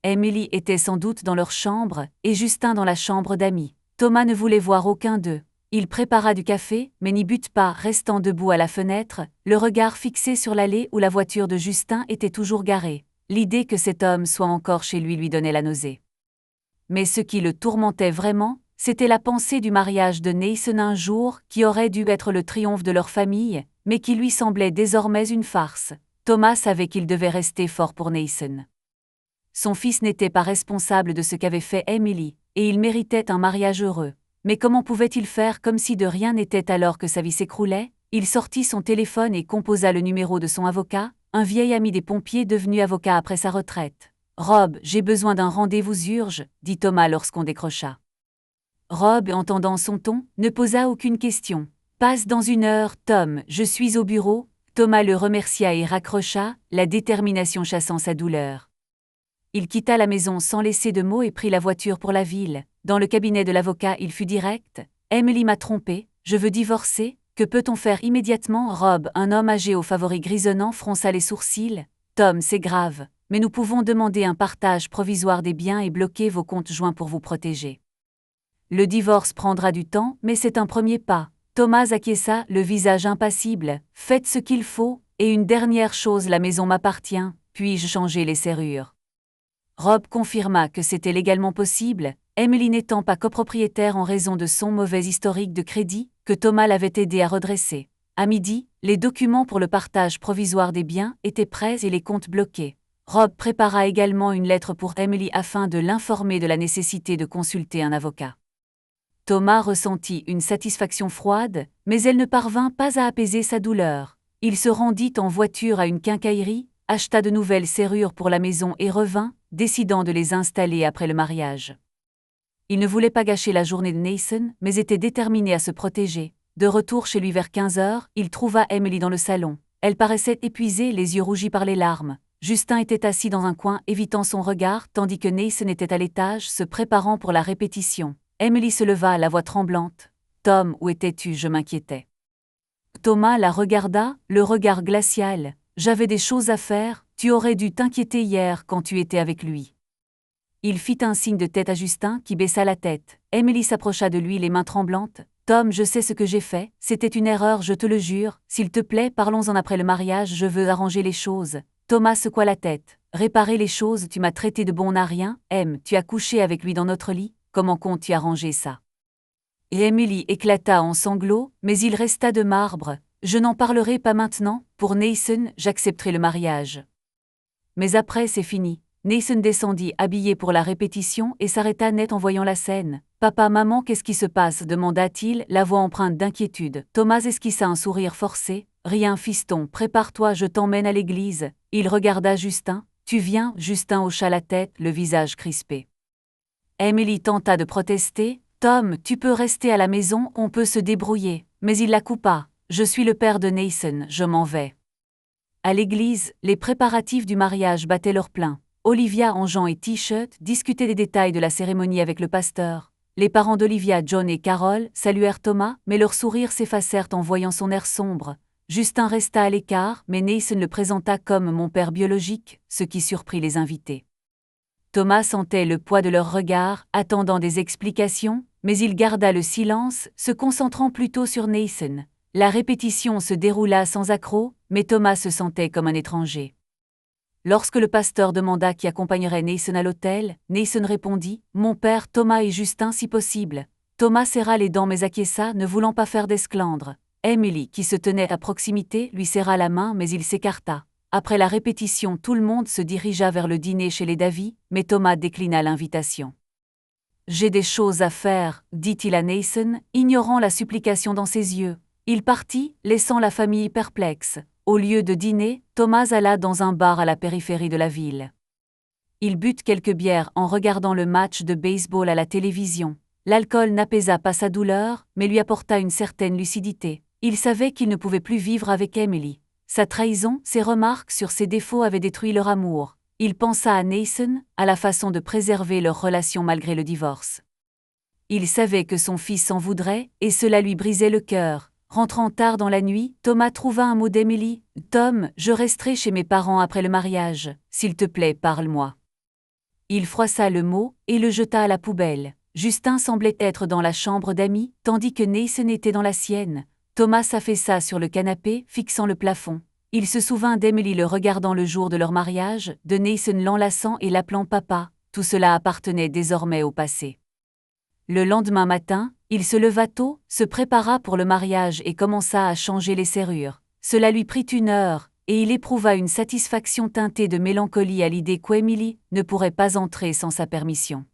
Emily était sans doute dans leur chambre, et Justin dans la chambre d'Amy. Thomas ne voulait voir aucun d'eux. Il prépara du café, mais n'y but pas, restant debout à la fenêtre, le regard fixé sur l'allée où la voiture de Justin était toujours garée. L'idée que cet homme soit encore chez lui donnait la nausée. Mais ce qui le tourmentait vraiment, c'était la pensée du mariage de Nathan un jour qui aurait dû être le triomphe de leur famille, mais qui lui semblait désormais une farce. Thomas savait qu'il devait rester fort pour Nathan. Son fils n'était pas responsable de ce qu'avait fait Emily, et il méritait un mariage heureux. Mais comment pouvait-il faire comme si de rien n'était alors que sa vie s'écroulait? Il sortit son téléphone et composa le numéro de son avocat, un vieil ami des pompiers devenu avocat après sa retraite. « Rob, j'ai besoin d'un rendez-vous urgent », dit Thomas lorsqu'on décrocha. Rob, entendant son ton, ne posa aucune question. « Passe dans 1 heure, Tom, je suis au bureau ». Thomas le remercia et raccrocha, la détermination chassant sa douleur. Il quitta la maison sans laisser de mots et prit la voiture pour la ville. Dans le cabinet de l'avocat, il fut direct. « Emily m'a trompé, je veux divorcer, que peut-on faire immédiatement ?» Rob, un homme âgé aux favoris grisonnants, fronça les sourcils. « Tom, c'est grave, mais nous pouvons demander un partage provisoire des biens et bloquer vos comptes joints pour vous protéger. Le divorce prendra du temps, mais c'est un premier pas. » Thomas acquiesça, le visage impassible. « Faites ce qu'il faut, et une dernière chose, la maison m'appartient, puis-je changer les serrures ?» Rob confirma que c'était légalement possible, Emily n'étant pas copropriétaire en raison de son mauvais historique de crédit, que Thomas l'avait aidé à redresser. À midi, les documents pour le partage provisoire des biens étaient prêts et les comptes bloqués. Rob prépara également une lettre pour Emily afin de l'informer de la nécessité de consulter un avocat. Thomas ressentit une satisfaction froide, mais elle ne parvint pas à apaiser sa douleur. Il se rendit en voiture à une quincaillerie, acheta de nouvelles serrures pour la maison et revint, décidant de les installer après le mariage. Il ne voulait pas gâcher la journée de Nathan, mais était déterminé à se protéger. De retour chez lui vers 15 heures, il trouva Emily dans le salon. Elle paraissait épuisée, les yeux rougis par les larmes. Justin était assis dans un coin, évitant son regard, tandis que Nathan était à l'étage, se préparant pour la répétition. Emily se leva, la voix tremblante. « Tom, où étais-tu ? Je m'inquiétais. » Thomas la regarda, le regard glacial. « J'avais des choses à faire, tu aurais dû t'inquiéter hier quand tu étais avec lui. » Il fit un signe de tête à Justin qui baissa la tête. Emily s'approcha de lui, les mains tremblantes. « Tom, je sais ce que j'ai fait, c'était une erreur, je te le jure. S'il te plaît, parlons-en après le mariage, je veux arranger les choses. » Thomas secoua la tête. « Réparer les choses, tu m'as traité de bon à rien. Tu as couché avec lui dans notre lit, comment comptes-tu arranger ça ?» Et Emily éclata en sanglots, mais il resta de marbre. « Je n'en parlerai pas maintenant, pour Nathan, j'accepterai le mariage. » Mais après c'est fini. Nathan descendit habillé pour la répétition et s'arrêta net en voyant la scène. « Papa, maman, qu'est-ce qui se passe ?» demanda-t-il, la voix empreinte d'inquiétude. Thomas esquissa un sourire forcé. « Rien, fiston, prépare-toi, je t'emmène à l'église. » Il regarda Justin. « Tu viens ?» Justin hocha la tête, le visage crispé. Emily tenta de protester. « Tom, tu peux rester à la maison, on peut se débrouiller. » Mais il la coupa. « Je suis le père de Nathan, je m'en vais. » À l'église, les préparatifs du mariage battaient leur plein. Olivia, en jean et t-shirt, discutait des détails de la cérémonie avec le pasteur. Les parents d'Olivia, John et Carol, saluèrent Thomas, mais leurs sourires s'effacèrent en voyant son air sombre. Justin resta à l'écart, mais Nathan le présenta comme mon père biologique, ce qui surprit les invités. Thomas sentait le poids de leurs regards, attendant des explications, mais il garda le silence, se concentrant plutôt sur Nathan. La répétition se déroula sans accroc, mais Thomas se sentait comme un étranger. Lorsque le pasteur demanda qui accompagnerait Nathan à l'autel, Nathan répondit « Mon père, Thomas et Justin si possible ». Thomas serra les dents mais acquiesça, ne voulant pas faire d'esclandre. Emily, qui se tenait à proximité, lui serra la main mais il s'écarta. Après la répétition, tout le monde se dirigea vers le dîner chez les Davy, mais Thomas déclina l'invitation. « J'ai des choses à faire », dit-il à Nathan, ignorant la supplication dans ses yeux. Il partit, laissant la famille perplexe. Au lieu de dîner, Thomas alla dans un bar à la périphérie de la ville. Il but quelques bières en regardant le match de baseball à la télévision. L'alcool n'apaisa pas sa douleur, mais lui apporta une certaine lucidité. Il savait qu'il ne pouvait plus vivre avec Emily. Sa trahison, ses remarques sur ses défauts avaient détruit leur amour. Il pensa à Nathan, à la façon de préserver leur relation malgré le divorce. Il savait que son fils s'en voudrait, et cela lui brisait le cœur. Rentrant tard dans la nuit, Thomas trouva un mot d'Emily. « Tom, je resterai chez mes parents après le mariage. S'il te plaît, parle-moi. » Il froissa le mot et le jeta à la poubelle. Justin semblait être dans la chambre d'Amy, tandis que Nathan était dans la sienne. Thomas s'affaissa sur le canapé, fixant le plafond. Il se souvint d'Emily le regardant le jour de leur mariage, de Nathan l'enlaçant et l'appelant papa. Tout cela appartenait désormais au passé. Le lendemain matin, il se leva tôt, se prépara pour le mariage et commença à changer les serrures. Cela lui prit 1 heure, et il éprouva une satisfaction teintée de mélancolie à l'idée qu'Emily ne pourrait pas entrer sans sa permission.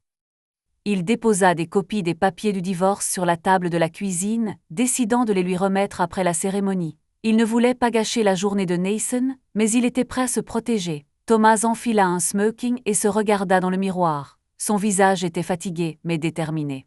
Il déposa des copies des papiers du divorce sur la table de la cuisine, décidant de les lui remettre après la cérémonie. Il ne voulait pas gâcher la journée de Nathan, mais il était prêt à se protéger. Thomas enfila un smoking et se regarda dans le miroir. Son visage était fatigué, mais déterminé.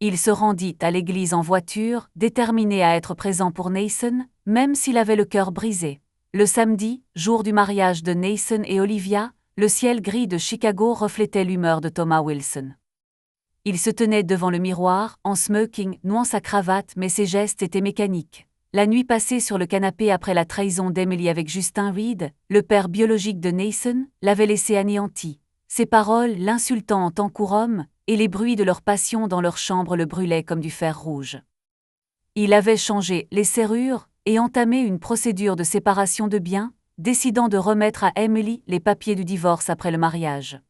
Il se rendit à l'église en voiture, déterminé à être présent pour Nathan, même s'il avait le cœur brisé. Le samedi, jour du mariage de Nathan et Olivia, le ciel gris de Chicago reflétait l'humeur de Thomas Wilson. Il se tenait devant le miroir, en smoking, nouant sa cravate, mais ses gestes étaient mécaniques. La nuit passée sur le canapé après la trahison d'Emily avec Justin Reed, le père biologique de Nathan, l'avait laissé anéanti. Ses paroles, l'insultant en tant qu'homme, et les bruits de leur passion dans leur chambre le brûlaient comme du fer rouge. Il avait changé les serrures et entamé une procédure de séparation de biens, décidant de remettre à Emily les papiers du divorce après le mariage.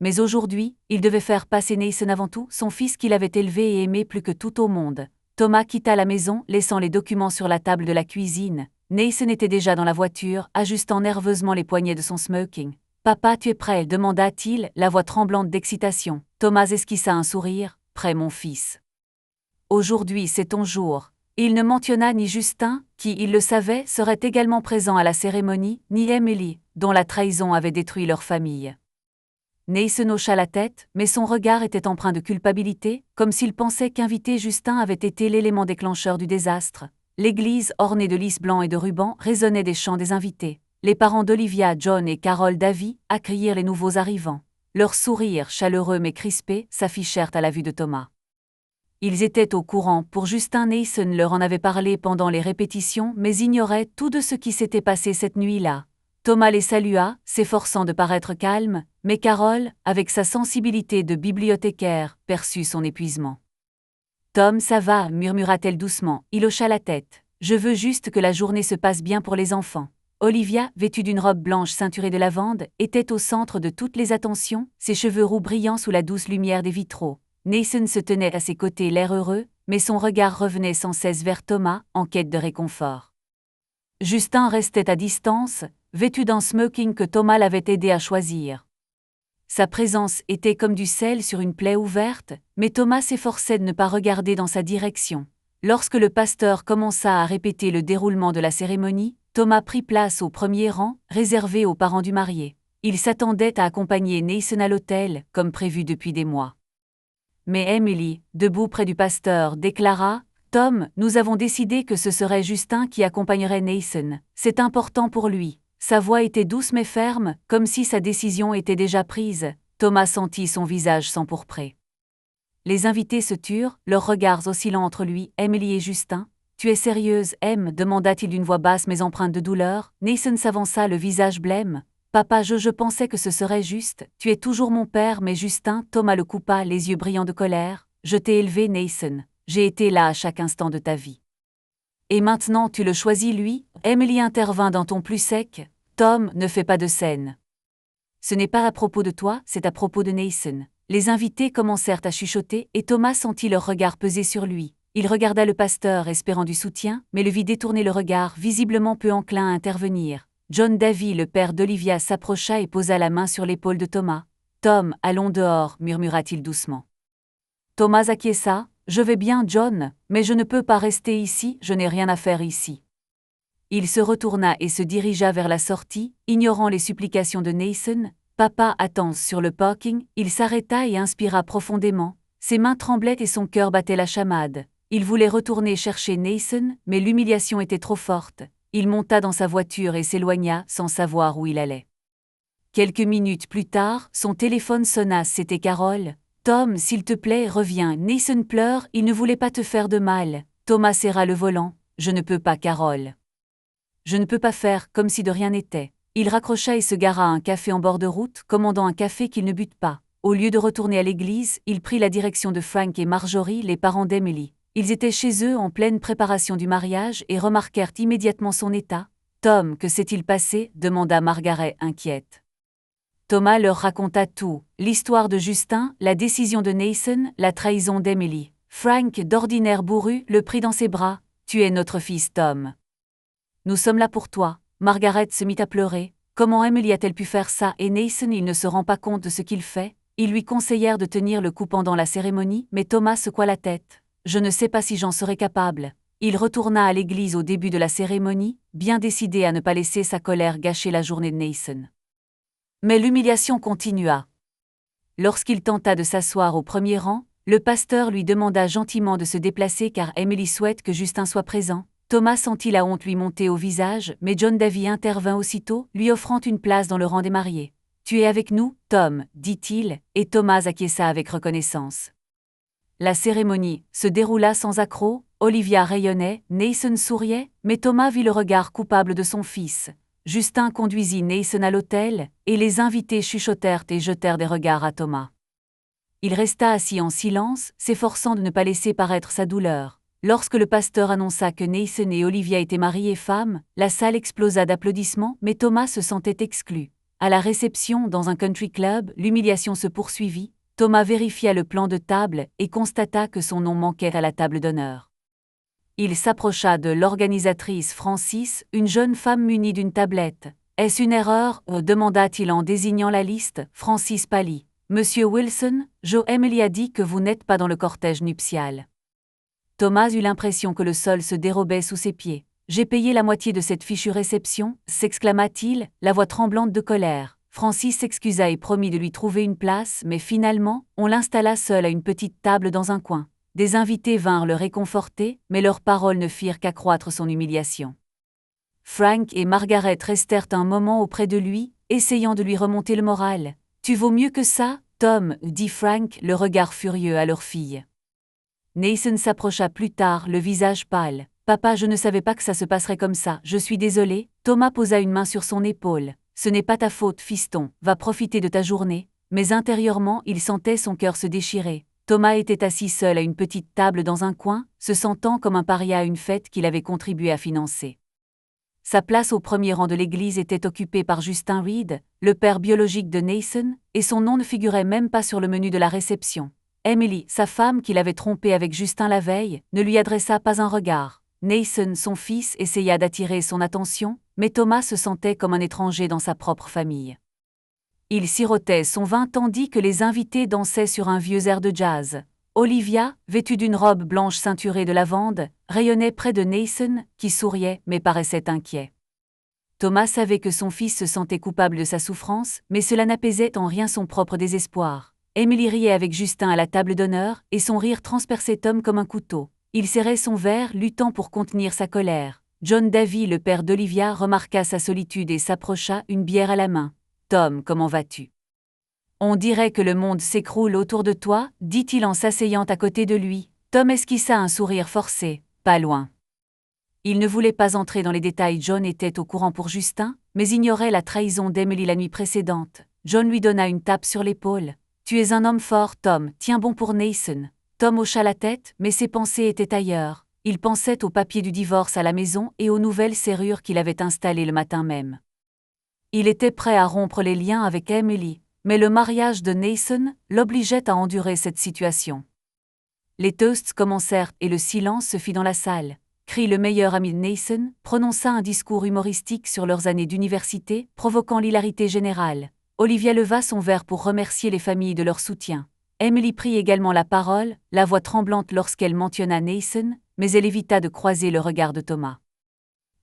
Mais aujourd'hui, il devait faire passer Nathan avant tout, son fils qu'il avait élevé et aimé plus que tout au monde. Thomas quitta la maison, laissant les documents sur la table de la cuisine. Nathan était déjà dans la voiture, ajustant nerveusement les poignets de son smoking. « Papa, tu es prêt ?» demanda-t-il, la voix tremblante d'excitation. Thomas esquissa un sourire. « Prêt, mon fils. Aujourd'hui, c'est ton jour. » Il ne mentionna ni Justin, qui, il le savait, serait également présent à la cérémonie, ni Emily, dont la trahison avait détruit leur famille. Nathan hocha la tête, mais son regard était empreint de culpabilité, comme s'il pensait qu'inviter Justin avait été l'élément déclencheur du désastre. L'église, ornée de lys blancs et de rubans, résonnait des chants des invités. Les parents d'Olivia, John et Carol Davy accueillirent les nouveaux arrivants. Leurs sourires, chaleureux mais crispés, s'affichèrent à la vue de Thomas. Ils étaient au courant, pour Justin. Nathan leur en avait parlé pendant les répétitions, mais ignoraient tout de ce qui s'était passé cette nuit-là. Thomas les salua, s'efforçant de paraître calme, mais Carol, avec sa sensibilité de bibliothécaire, perçut son épuisement. « Tom, ça va » murmura-t-elle doucement. Il hocha la tête. « Je veux juste que la journée se passe bien pour les enfants. » Olivia, vêtue d'une robe blanche ceinturée de lavande, était au centre de toutes les attentions, ses cheveux roux brillant sous la douce lumière des vitraux. Nathan se tenait à ses côtés, l'air heureux, mais son regard revenait sans cesse vers Thomas, en quête de réconfort. Justin restait à distance, vêtu d'un smoking que Thomas l'avait aidé à choisir. Sa présence était comme du sel sur une plaie ouverte, mais Thomas s'efforçait de ne pas regarder dans sa direction. Lorsque le pasteur commença à répéter le déroulement de la cérémonie, Thomas prit place au premier rang, réservé aux parents du marié. Il s'attendait à accompagner Nathan à l'autel, comme prévu depuis des mois. Mais Emily, debout près du pasteur, déclara « Tom, nous avons décidé que ce serait Justin qui accompagnerait Nathan. C'est important pour lui. » Sa voix était douce mais ferme, comme si sa décision était déjà prise. Thomas sentit son visage s'empourprer. Les invités se turent, leurs regards oscillant entre lui, Emily et Justin. « Tu es sérieuse, Em ?» demanda-t-il d'une voix basse mais empreinte de douleur. Nathan s'avança, le visage blême. « Papa, je pensais que ce serait juste. Tu es toujours mon père, mais Justin, » Thomas le coupa, les yeux brillants de colère. « Je t'ai élevé, Nathan. J'ai été là à chaque instant de ta vie. Et maintenant tu le choisis lui ?» Emily intervint d'un ton plus sec. « Tom, ne fais pas de scène. Ce n'est pas à propos de toi, c'est à propos de Nathan. » Les invités commencèrent à chuchoter et Thomas sentit leur regard peser sur lui. Il regarda le pasteur espérant du soutien, mais le vit détourner le regard, visiblement peu enclin à intervenir. John Davy, le père d'Olivia, s'approcha et posa la main sur l'épaule de Thomas. « Tom, allons dehors » murmura-t-il doucement. Thomas acquiesça. « Je vais bien, John, mais je ne peux pas rester ici, je n'ai rien à faire ici. » Il se retourna et se dirigea vers la sortie, ignorant les supplications de Nathan. Papa attend sur le parking. Il s'arrêta et inspira profondément. Ses mains tremblaient et son cœur battait la chamade. Il voulait retourner chercher Nathan, mais l'humiliation était trop forte. Il monta dans sa voiture et s'éloigna sans savoir où il allait. Quelques minutes plus tard, son téléphone sonna. C'était Carol. Tom, s'il te plaît, reviens. Nathan pleure, il ne voulait pas te faire de mal. Thomas serra le volant. Je ne peux pas, Carole. Je ne peux pas faire comme si de rien n'était. Il raccrocha et se gara à un café en bord de route, commandant un café qu'il ne but pas. Au lieu de retourner à l'église, il prit la direction de Frank et Marjorie, les parents d'Emily. Ils étaient chez eux en pleine préparation du mariage et remarquèrent immédiatement son état. « Tom, que s'est-il passé ?» demanda Margaret inquiète. Thomas leur raconta tout, l'histoire de Justin, la décision de Nathan, la trahison d'Emily. Frank, d'ordinaire bourru, le prit dans ses bras. « Tu es notre fils, Tom. Nous sommes là pour toi. » Margaret se mit à pleurer. Comment Emily a-t-elle pu faire ça? Et Nathan, il ne se rend pas compte de ce qu'il fait. Ils lui conseillèrent de tenir le coup pendant la cérémonie, mais Thomas secoua la tête. « Je ne sais pas si j'en serai capable. » Il retourna à l'église au début de la cérémonie, bien décidé à ne pas laisser sa colère gâcher la journée de Nathan. Mais l'humiliation continua. Lorsqu'il tenta de s'asseoir au premier rang, le pasteur lui demanda gentiment de se déplacer car Emily souhaite que Justin soit présent. Thomas sentit la honte lui monter au visage, mais John Davy intervint aussitôt, lui offrant une place dans le rang des mariés. « Tu es avec nous, Tom, dit-il, et Thomas acquiesça avec reconnaissance. La cérémonie se déroula sans accroc, Olivia rayonnait, Nathan souriait, mais Thomas vit le regard coupable de son fils. Justin conduisit Nathan à l'hôtel, et les invités chuchotèrent et jetèrent des regards à Thomas. Il resta assis en silence, s'efforçant de ne pas laisser paraître sa douleur. Lorsque le pasteur annonça que Nathan et Olivia étaient mariés et femmes, la salle explosa d'applaudissements, mais Thomas se sentait exclu. À la réception, dans un country club, l'humiliation se poursuivit. Thomas vérifia le plan de table et constata que son nom manquait à la table d'honneur. Il s'approcha de l'organisatrice Francis, une jeune femme munie d'une tablette. « Est-ce une erreur ?» demanda-t-il en désignant la liste. Francis pâlit. « Monsieur Wilson, Emily a dit que vous n'êtes pas dans le cortège nuptial. » Thomas eut l'impression que le sol se dérobait sous ses pieds. « J'ai payé la moitié de cette fichue réception » s'exclama-t-il, la voix tremblante de colère. Francis s'excusa et promit de lui trouver une place, mais finalement, on l'installa seul à une petite table dans un coin. Des invités vinrent le réconforter, mais leurs paroles ne firent qu'accroître son humiliation. Frank et Margaret restèrent un moment auprès de lui, essayant de lui remonter le moral. « Tu vaux mieux que ça, Tom, » dit Frank, le regard furieux à leur fille. Nathan s'approcha plus tard, le visage pâle. « Papa, je ne savais pas que ça se passerait comme ça, je suis désolé. » Thomas posa une main sur son épaule. « Ce n'est pas ta faute, fiston, va profiter de ta journée. » Mais intérieurement, il sentait son cœur se déchirer. Thomas était assis seul à une petite table dans un coin, se sentant comme un paria à une fête qu'il avait contribué à financer. Sa place au premier rang de l'église était occupée par Justin Reed, le père biologique de Nathan, et son nom ne figurait même pas sur le menu de la réception. Emily, sa femme qu'il avait trompée avec Justin la veille, ne lui adressa pas un regard. Nathan, son fils, essaya d'attirer son attention, mais Thomas se sentait comme un étranger dans sa propre famille. Il sirotait son vin tandis que les invités dansaient sur un vieux air de jazz. Olivia, vêtue d'une robe blanche ceinturée de lavande, rayonnait près de Nathan, qui souriait mais paraissait inquiet. Thomas savait que son fils se sentait coupable de sa souffrance, mais cela n'apaisait en rien son propre désespoir. Emily riait avec Justin à la table d'honneur, et son rire transperçait Tom comme un couteau. Il serrait son verre, luttant pour contenir sa colère. John Davy, le père d'Olivia, remarqua sa solitude et s'approcha, une bière à la main. « Tom, comment vas-tu ? On dirait que le monde s'écroule autour de toi, dit-il en s'asseyant à côté de lui. Tom esquissa un sourire forcé, pas loin. Il ne voulait pas entrer dans les détails. John était au courant pour Justin, mais ignorait la trahison d'Emily la nuit précédente. John lui donna une tape sur l'épaule. « Tu es un homme fort, Tom, tiens bon pour Nathan. » Tom hocha la tête, mais ses pensées étaient ailleurs. Il pensait aux papiers du divorce à la maison et aux nouvelles serrures qu'il avait installées le matin même. Il était prêt à rompre les liens avec Emily, mais le mariage de Nathan l'obligeait à endurer cette situation. Les toasts commencèrent et le silence se fit dans la salle. Cree, le meilleur ami de Nathan, prononça un discours humoristique sur leurs années d'université, provoquant l'hilarité générale. Olivia leva son verre pour remercier les familles de leur soutien. Emily prit également la parole, la voix tremblante lorsqu'elle mentionna Nathan, mais elle évita de croiser le regard de Thomas.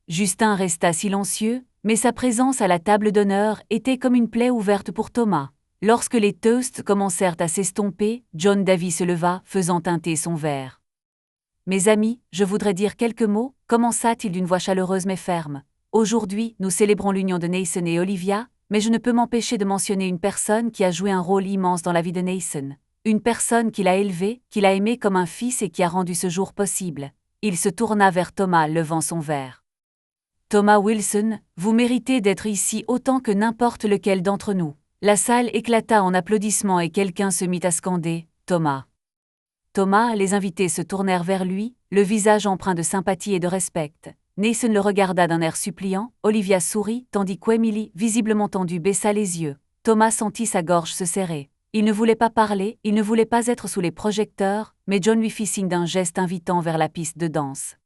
Justin resta silencieux, mais sa présence à la table d'honneur était comme une plaie ouverte pour Thomas. Lorsque les toasts commencèrent à s'estomper, John Davy se leva, faisant teinter son verre. « Mes amis, je voudrais dire quelques mots », commença-t-il d'une voix chaleureuse mais ferme. « Aujourd'hui, nous célébrons l'union de Nathan et Olivia, mais je ne peux m'empêcher de mentionner une personne qui a joué un rôle immense dans la vie de Nathan. une personne qu'il a élevée, qu'il a aimé comme un fils et qui a rendu ce jour possible. Il se tourna vers Thomas levant son verre. Thomas Wilson, vous méritez d'être ici autant que n'importe lequel d'entre nous. La salle éclata en applaudissements et quelqu'un se mit à scander « Thomas ». Thomas, les invités se tournèrent vers lui, le visage empreint de sympathie et de respect. Nathan le regarda d'un air suppliant, Olivia sourit, tandis qu'Emily, visiblement tendue, baissa les yeux. Thomas sentit sa gorge se serrer. Il ne voulait pas parler, il ne voulait pas être sous les projecteurs, mais John lui fit signe d'un geste invitant vers la piste de danse.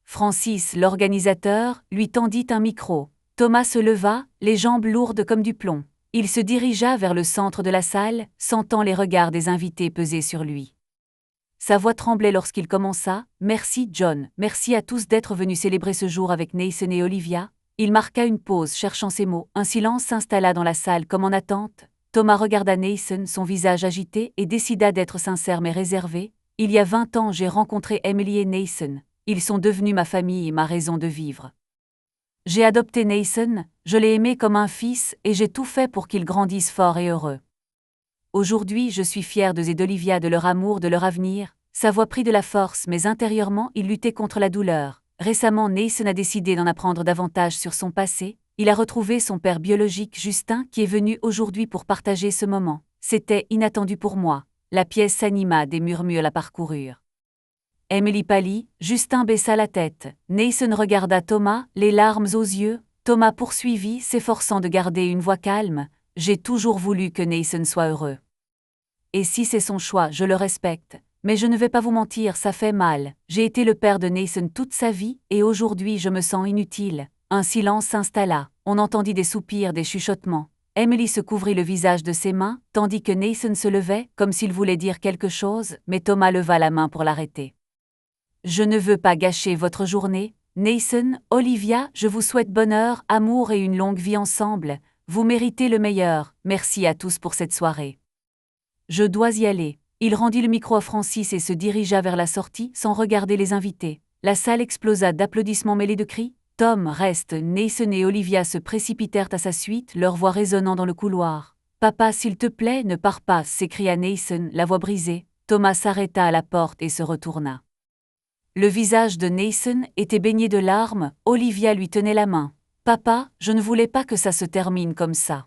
Francis, l'organisateur, lui tendit un micro. Thomas se leva, les jambes lourdes comme du plomb. Il se dirigea vers le centre de la salle, sentant les regards des invités peser sur lui. Sa voix tremblait lorsqu'il commença « Merci John, merci à tous d'être venus célébrer ce jour avec Nathan et Olivia ». Il marqua une pause cherchant ses mots, un silence s'installa dans la salle comme en attente. Thomas regarda Nathan, son visage agité, et décida d'être sincère mais réservé. « Il y a 20 ans j'ai rencontré Emily et Nathan. Ils sont devenus ma famille et ma raison de vivre. J'ai adopté Nathan, je l'ai aimé comme un fils et j'ai tout fait pour qu'il grandisse fort et heureux. Aujourd'hui je suis fier d'eux et d'Olivia, de leur amour, de leur avenir. » Sa voix prit de la force mais intérieurement il luttait contre la douleur. Récemment Nathan a décidé d'en apprendre davantage sur son passé. Il a retrouvé son père biologique Justin qui est venu aujourd'hui pour partager ce moment. C'était inattendu pour moi. La pièce s'anima, des murmures la parcoururent. Emily pâlit, Justin baissa la tête. Nathan regarda Thomas, les larmes aux yeux. Thomas poursuivit, s'efforçant de garder une voix calme. « J'ai toujours voulu que Nathan soit heureux. Et si c'est son choix, je le respecte. Mais je ne vais pas vous mentir, ça fait mal. J'ai été le père de Nathan toute sa vie, et aujourd'hui je me sens inutile. » Un silence s'installa. On entendit des soupirs, des chuchotements. Emily se couvrit le visage de ses mains, tandis que Nathan se levait, comme s'il voulait dire quelque chose, mais Thomas leva la main pour l'arrêter. « Je ne veux pas gâcher votre journée. Nathan, Olivia, je vous souhaite bonheur, amour et une longue vie ensemble. Vous méritez le meilleur. Merci à tous pour cette soirée. Je dois y aller. » Il rendit le micro à Francis et se dirigea vers la sortie sans regarder les invités. La salle explosa d'applaudissements mêlés de cris. « Tom, reste !» Nathan et Olivia se précipitèrent à sa suite, leur voix résonnant dans le couloir. « Papa, s'il te plaît, ne pars pas !» s'écria Nathan, la voix brisée. Thomas s'arrêta à la porte et se retourna. Le visage de Nathan était baigné de larmes, Olivia lui tenait la main. « Papa, je ne voulais pas que ça se termine comme ça. »«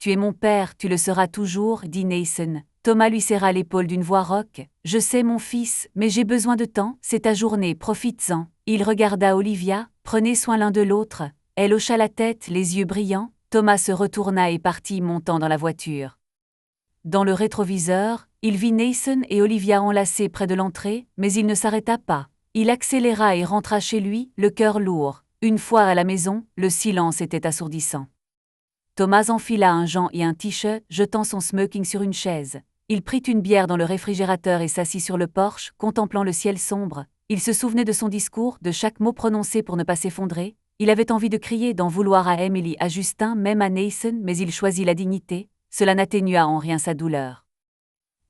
Tu es mon père, tu le seras toujours, » dit Nathan. Thomas lui serra l'épaule d'une voix rauque. « Je sais mon fils, mais j'ai besoin de temps, c'est ta journée, profites-en. » Il regarda Olivia, « Prenez soin l'un de l'autre. » Elle hocha la tête, les yeux brillants. Thomas se retourna et partit montant dans la voiture. Dans le rétroviseur, il vit Nathan et Olivia enlacés près de l'entrée, mais il ne s'arrêta pas. Il accéléra et rentra chez lui, le cœur lourd. Une fois à la maison, le silence était assourdissant. Thomas enfila un jean et un t-shirt, jetant son smoking sur une chaise. Il prit une bière dans le réfrigérateur et s'assit sur le porche, contemplant le ciel sombre. Il se souvenait de son discours, de chaque mot prononcé pour ne pas s'effondrer. Il avait envie de crier, d'en vouloir à Emily, à Justin, même à Nathan, mais il choisit la dignité. Cela n'atténua en rien sa douleur.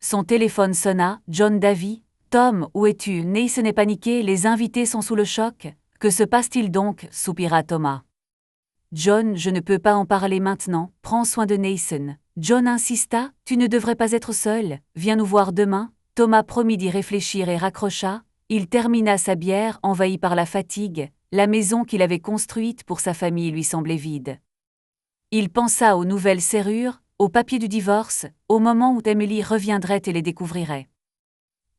Son téléphone sonna, John Davy. « Tom, où es-tu » Nathan est paniqué, les invités sont sous le choc. « Que se passe-t-il donc » soupira Thomas. « John, je ne peux pas en parler maintenant, prends soin de Nathan. » John insista, « Tu ne devrais pas être seul, viens nous voir demain. » Thomas promit d'y réfléchir et raccrocha. Il termina sa bière, envahi par la fatigue. La maison qu'il avait construite pour sa famille lui semblait vide. Il pensa aux nouvelles serrures, aux papiers du divorce, au moment où Emily reviendrait et les découvrirait.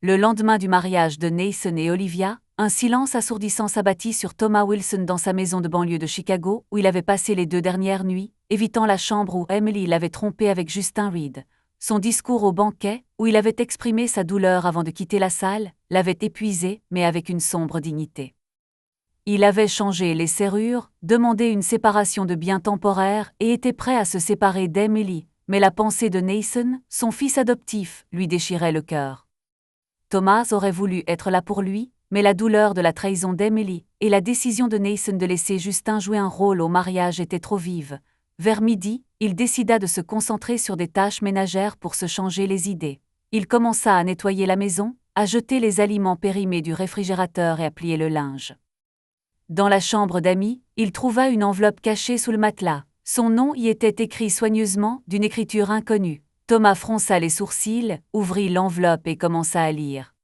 Le lendemain du mariage de Nathan et Olivia, un silence assourdissant s'abattit sur Thomas Wilson dans sa maison de banlieue de Chicago, où il avait passé les 2 dernières nuits, évitant la chambre où Emily l'avait trompé avec Justin Reed. Son discours au banquet, où il avait exprimé sa douleur avant de quitter la salle, l'avait épuisé, mais avec une sombre dignité. Il avait changé les serrures, demandé une séparation de biens temporaires et était prêt à se séparer d'Emily, mais la pensée de Nathan, son fils adoptif, lui déchirait le cœur. Thomas aurait voulu être là pour lui, mais la douleur de la trahison d'Emily et la décision de Nathan de laisser Justin jouer un rôle au mariage étaient trop vives. Vers midi, il décida de se concentrer sur des tâches ménagères pour se changer les idées. Il commença à nettoyer la maison, à jeter les aliments périmés du réfrigérateur et à plier le linge. Dans la chambre d'Amy, il trouva une enveloppe cachée sous le matelas. Son nom y était écrit soigneusement, d'une écriture inconnue. Thomas fronça les sourcils, ouvrit l'enveloppe et commença à lire.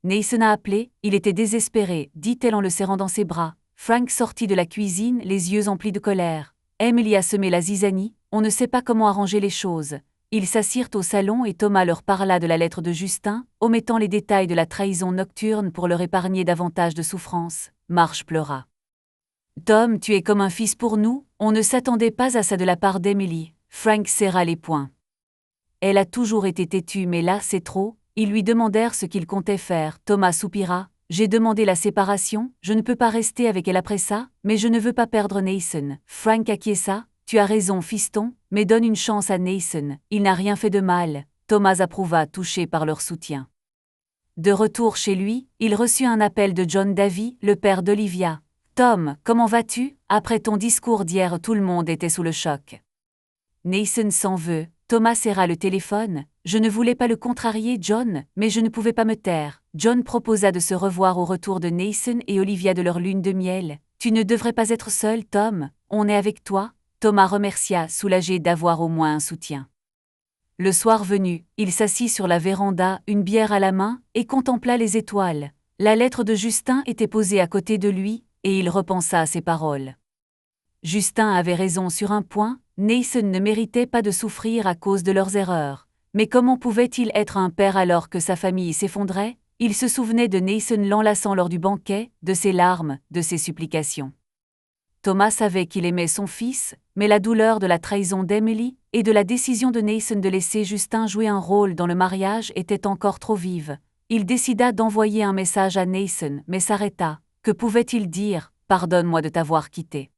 Nathan a appelé, il était désespéré, dit-elle en le serrant dans ses bras. Frank sortit de la cuisine, les yeux emplis de colère. Emily a semé la zizanie, on ne sait pas comment arranger les choses. Ils s'assirent au salon et Thomas leur parla de la lettre de Justin, omettant les détails de la trahison nocturne pour leur épargner davantage de souffrance. Marge pleura. Tom, tu es comme un fils pour nous, on ne s'attendait pas à ça de la part d'Emily. Frank serra les poings. Elle a toujours été têtue mais là c'est trop, ils lui demandèrent ce qu'il comptait faire. Thomas soupira. J'ai demandé la séparation, je ne peux pas rester avec elle après ça, mais je ne veux pas perdre Nathan. Frank acquiesça. Tu as raison, fiston, mais donne une chance à Nathan, il n'a rien fait de mal. Thomas approuva, touché par leur soutien. De retour chez lui, il reçut un appel de John Davy, le père d'Olivia. Tom, comment vas-tu? Après ton discours d'hier, tout le monde était sous le choc. Nathan s'en veut. Thomas serra le téléphone. Je ne voulais pas le contrarier, John, mais je ne pouvais pas me taire. John proposa de se revoir au retour de Nathan et Olivia de leur lune de miel. Tu ne devrais pas être seul, Tom, on est avec toi. Thomas remercia, soulagé d'avoir au moins un soutien. Le soir venu, il s'assit sur la véranda, une bière à la main, et contempla les étoiles. La lettre de Justin était posée à côté de lui, et il repensa à ses paroles. Justin avait raison sur un point, Nathan ne méritait pas de souffrir à cause de leurs erreurs. Mais comment pouvait-il être un père alors que sa famille s'effondrait? Il se souvenait de Nathan l'enlaçant lors du banquet, de ses larmes, de ses supplications. Thomas savait qu'il aimait son fils, mais la douleur de la trahison d'Emily et de la décision de Nathan de laisser Justin jouer un rôle dans le mariage était encore trop vive. Il décida d'envoyer un message à Nathan, mais s'arrêta. Que pouvait-il dire? Pardonne-moi de t'avoir quitté.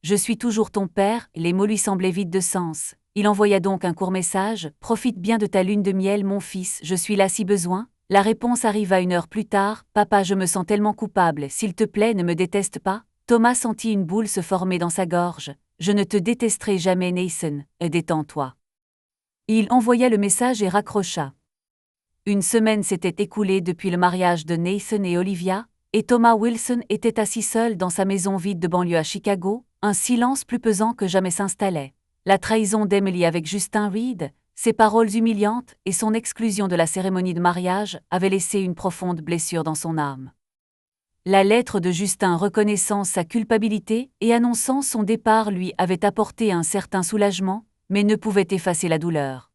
Je suis toujours ton père, les mots lui semblaient vides de sens. Il envoya donc un court message. Profite bien de ta lune de miel, mon fils, je suis là si besoin. La réponse arriva 1 heure plus tard. Papa, je me sens tellement coupable, s'il te plaît, ne me déteste pas. Thomas sentit une boule se former dans sa gorge. Je ne te détesterai jamais, Nathan, détends-toi. Il envoya le message et raccrocha. Une semaine s'était écoulée depuis le mariage de Nathan et Olivia, et Thomas Wilson était assis seul dans sa maison vide de banlieue à Chicago. Un silence plus pesant que jamais s'installait. La trahison d'Emily avec Justin Reed, ses paroles humiliantes et son exclusion de la cérémonie de mariage avaient laissé une profonde blessure dans son âme. La lettre de Justin reconnaissant sa culpabilité et annonçant son départ lui avait apporté un certain soulagement, mais ne pouvait effacer la douleur.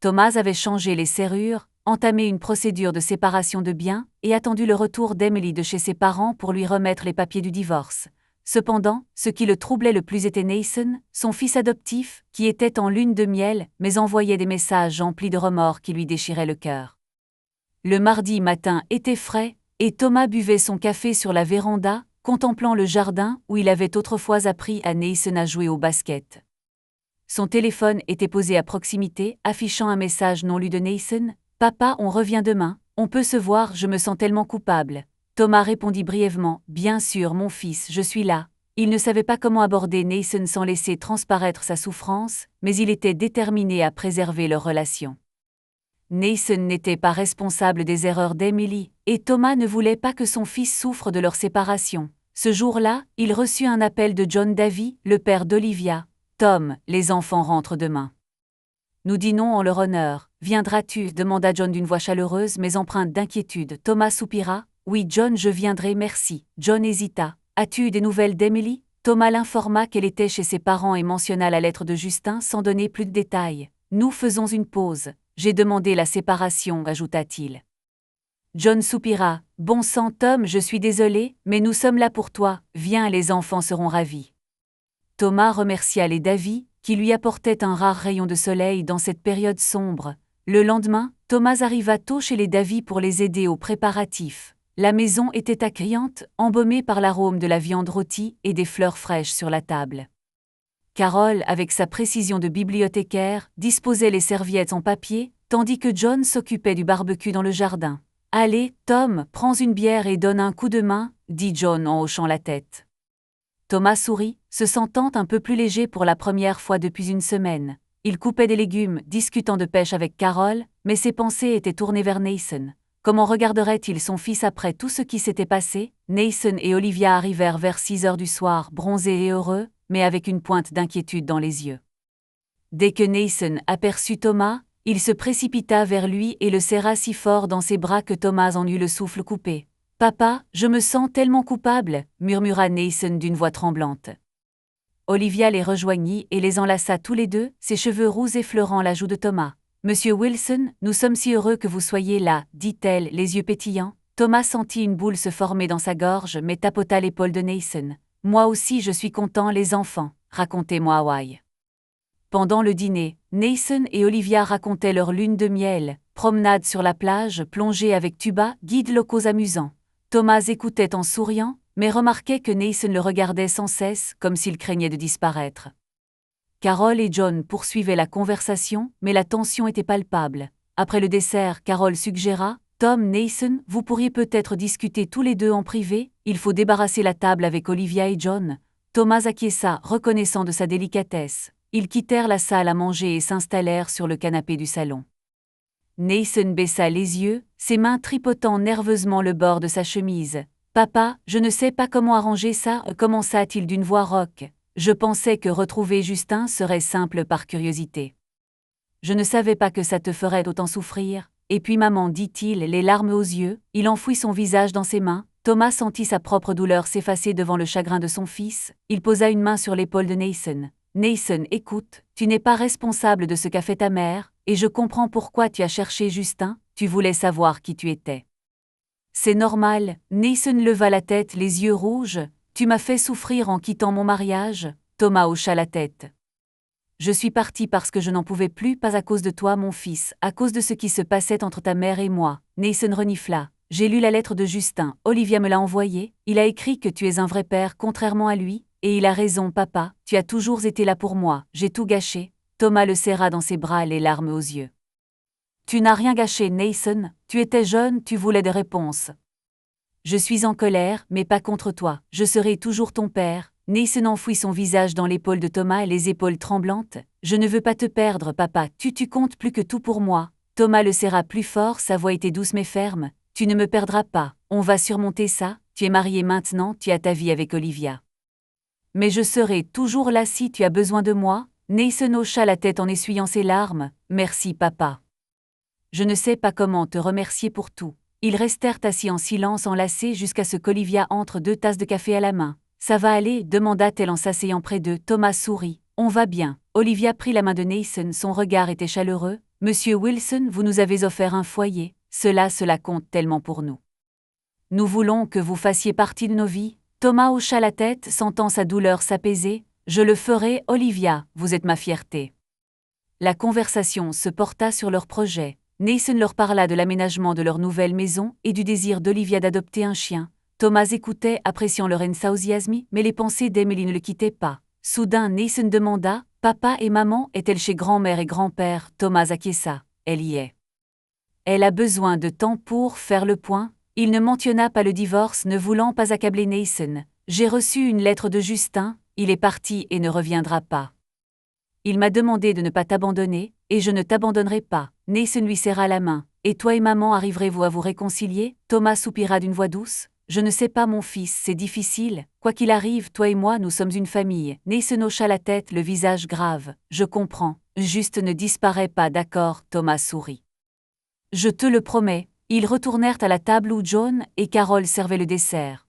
Thomas avait changé les serrures, entamé une procédure de séparation de biens et attendu le retour d'Emily de chez ses parents pour lui remettre les papiers du divorce. Cependant, ce qui le troublait le plus était Nathan, son fils adoptif, qui était en lune de miel, mais envoyait des messages emplis de remords qui lui déchiraient le cœur. Le mardi matin était frais, et Thomas buvait son café sur la véranda, contemplant le jardin où il avait autrefois appris à Nathan à jouer au basket. Son téléphone était posé à proximité, affichant un message non lu de Nathan. « Papa, on revient demain, on peut se voir, je me sens tellement coupable. » Thomas répondit brièvement, « Bien sûr, mon fils, je suis là. » Il ne savait pas comment aborder Nathan sans laisser transparaître sa souffrance, mais il était déterminé à préserver leur relation. Nathan n'était pas responsable des erreurs d'Emily, et Thomas ne voulait pas que son fils souffre de leur séparation. Ce jour-là, il reçut un appel de John Davy, le père d'Olivia. « Tom, les enfants rentrent demain. Nous dînons en leur honneur. Viendras-tu » demanda John d'une voix chaleureuse mais empreinte d'inquiétude. Thomas soupira. « Oui, John, je viendrai, merci. » John hésita. « As-tu des nouvelles d'Emily » Thomas l'informa qu'elle était chez ses parents et mentionna la lettre de Justin sans donner plus de détails. « Nous faisons une pause. J'ai demandé la séparation, ajouta-t-il. John soupira. « Bon sang, Tom, je suis désolé, mais nous sommes là pour toi. Viens, les enfants seront ravis. » Thomas remercia les Davy, qui lui apportaient un rare rayon de soleil dans cette période sombre. Le lendemain, Thomas arriva tôt chez les Davy pour les aider aux préparatifs. La maison était accueillante, embaumée par l'arôme de la viande rôtie et des fleurs fraîches sur la table. Carole, avec sa précision de bibliothécaire, disposait les serviettes en papier, tandis que John s'occupait du barbecue dans le jardin. « Allez, Tom, prends une bière et donne un coup de main » dit John en hochant la tête. Thomas sourit, se sentant un peu plus léger pour la première fois depuis une semaine. Il coupait des légumes, discutant de pêche avec Carole, mais ses pensées étaient tournées vers Nathan. Comment regarderait-il son fils après tout ce qui s'était passé? Nathan et Olivia arrivèrent vers 6 heures du soir, bronzés et heureux, mais avec une pointe d'inquiétude dans les yeux. Dès que Nathan aperçut Thomas, il se précipita vers lui et le serra si fort dans ses bras que Thomas en eut le souffle coupé. « Papa, je me sens tellement coupable » murmura Nathan d'une voix tremblante. Olivia les rejoignit et les enlaça tous les deux, ses cheveux roux effleurant la joue de Thomas. « Monsieur Wilson, nous sommes si heureux que vous soyez là, dit-elle, les yeux pétillants. Thomas sentit une boule se former dans sa gorge mais tapota l'épaule de Nathan. « Moi aussi je suis content les enfants, racontez-moi Hawaï. » Pendant le dîner, Nathan et Olivia racontaient leur lune de miel, promenade sur la plage, plongée avec tuba, guides locaux amusants. Thomas écoutait en souriant, mais remarquait que Nathan le regardait sans cesse, comme s'il craignait de disparaître. Carol et John poursuivaient la conversation, mais la tension était palpable. Après le dessert, Carol suggéra « Tom, Nathan, vous pourriez peut-être discuter tous les deux en privé, il faut débarrasser la table avec Olivia et John. » Thomas acquiesça, reconnaissant de sa délicatesse. Ils quittèrent la salle à manger et s'installèrent sur le canapé du salon. Nathan baissa les yeux, ses mains tripotant nerveusement le bord de sa chemise. « Papa, je ne sais pas comment arranger ça » commença-t-il d'une voix rauque. « Je pensais que retrouver Justin serait simple par curiosité. Je ne savais pas que ça te ferait autant souffrir. Et puis maman, dit-il, les larmes aux yeux, il enfouit son visage dans ses mains. Thomas sentit sa propre douleur s'effacer devant le chagrin de son fils. Il posa une main sur l'épaule de Nathan. « Nathan, écoute, tu n'es pas responsable de ce qu'a fait ta mère, et je comprends pourquoi tu as cherché Justin, tu voulais savoir qui tu étais. » « C'est normal. » Nathan leva la tête, les yeux rouges. « Tu m'as fait souffrir en quittant mon mariage ?» Thomas hocha la tête. « Je suis parti parce que je n'en pouvais plus, pas à cause de toi, mon fils, à cause de ce qui se passait entre ta mère et moi. » Nathan renifla. « J'ai lu la lettre de Justin, Olivia me l'a envoyée, il a écrit que tu es un vrai père contrairement à lui, et il a raison papa, tu as toujours été là pour moi, j'ai tout gâché. » Thomas le serra dans ses bras, les larmes aux yeux. « Tu n'as rien gâché, Nathan, tu étais jeune, tu voulais des réponses. Je suis en colère, mais pas contre toi, je serai toujours ton père. » Nathan enfouit son visage dans l'épaule de Thomas, les épaules tremblantes. « Je ne veux pas te perdre, papa, tu comptes plus que tout pour moi. » Thomas le serra plus fort, sa voix était douce mais ferme. « Tu ne me perdras pas, on va surmonter ça, tu es marié maintenant, tu as ta vie avec Olivia. Mais je serai toujours là si tu as besoin de moi. » Nathan hocha la tête en essuyant ses larmes. « Merci, papa. Je ne sais pas comment te remercier pour tout. » Ils restèrent assis en silence enlacés jusqu'à ce qu'Olivia entre 2 tasses de café à la main. « Ça va aller ?» demanda-t-elle en s'asseyant près d'eux. Thomas sourit. « On va bien. » Olivia prit la main de Nathan, son regard était chaleureux. « Monsieur Wilson, vous nous avez offert un foyer. Cela compte tellement pour nous. Nous voulons que vous fassiez partie de nos vies. » Thomas hocha la tête, sentant sa douleur s'apaiser. « Je le ferai, Olivia, vous êtes ma fierté. » La conversation se porta sur leur projet. Nathan leur parla de l'aménagement de leur nouvelle maison et du désir d'Olivia d'adopter un chien. Thomas écoutait, appréciant leur enthousiasme, mais les pensées d'Emily ne le quittaient pas. Soudain, Nathan demanda « Papa et maman est-elle chez grand-mère et grand-père ?» Thomas acquiesça. « Elle y est. Elle a besoin de temps pour faire le point. » Il ne mentionna pas le divorce, ne voulant pas accabler Nathan. « J'ai reçu une lettre de Justin, il est parti et ne reviendra pas. Il m'a demandé de ne pas t'abandonner, et je ne t'abandonnerai pas. » Nathan lui serra la main. « Et toi et maman arriverez-vous à vous réconcilier ?» Thomas soupira d'une voix douce. « Je ne sais pas mon fils, c'est difficile. Quoi qu'il arrive, toi et moi nous sommes une famille. » Nathan hocha la tête, le visage grave. « Je comprends. Juste ne disparais pas, d'accord ?» Thomas sourit. « Je te le promets. » Ils retournèrent à la table où John et Carol servaient le dessert.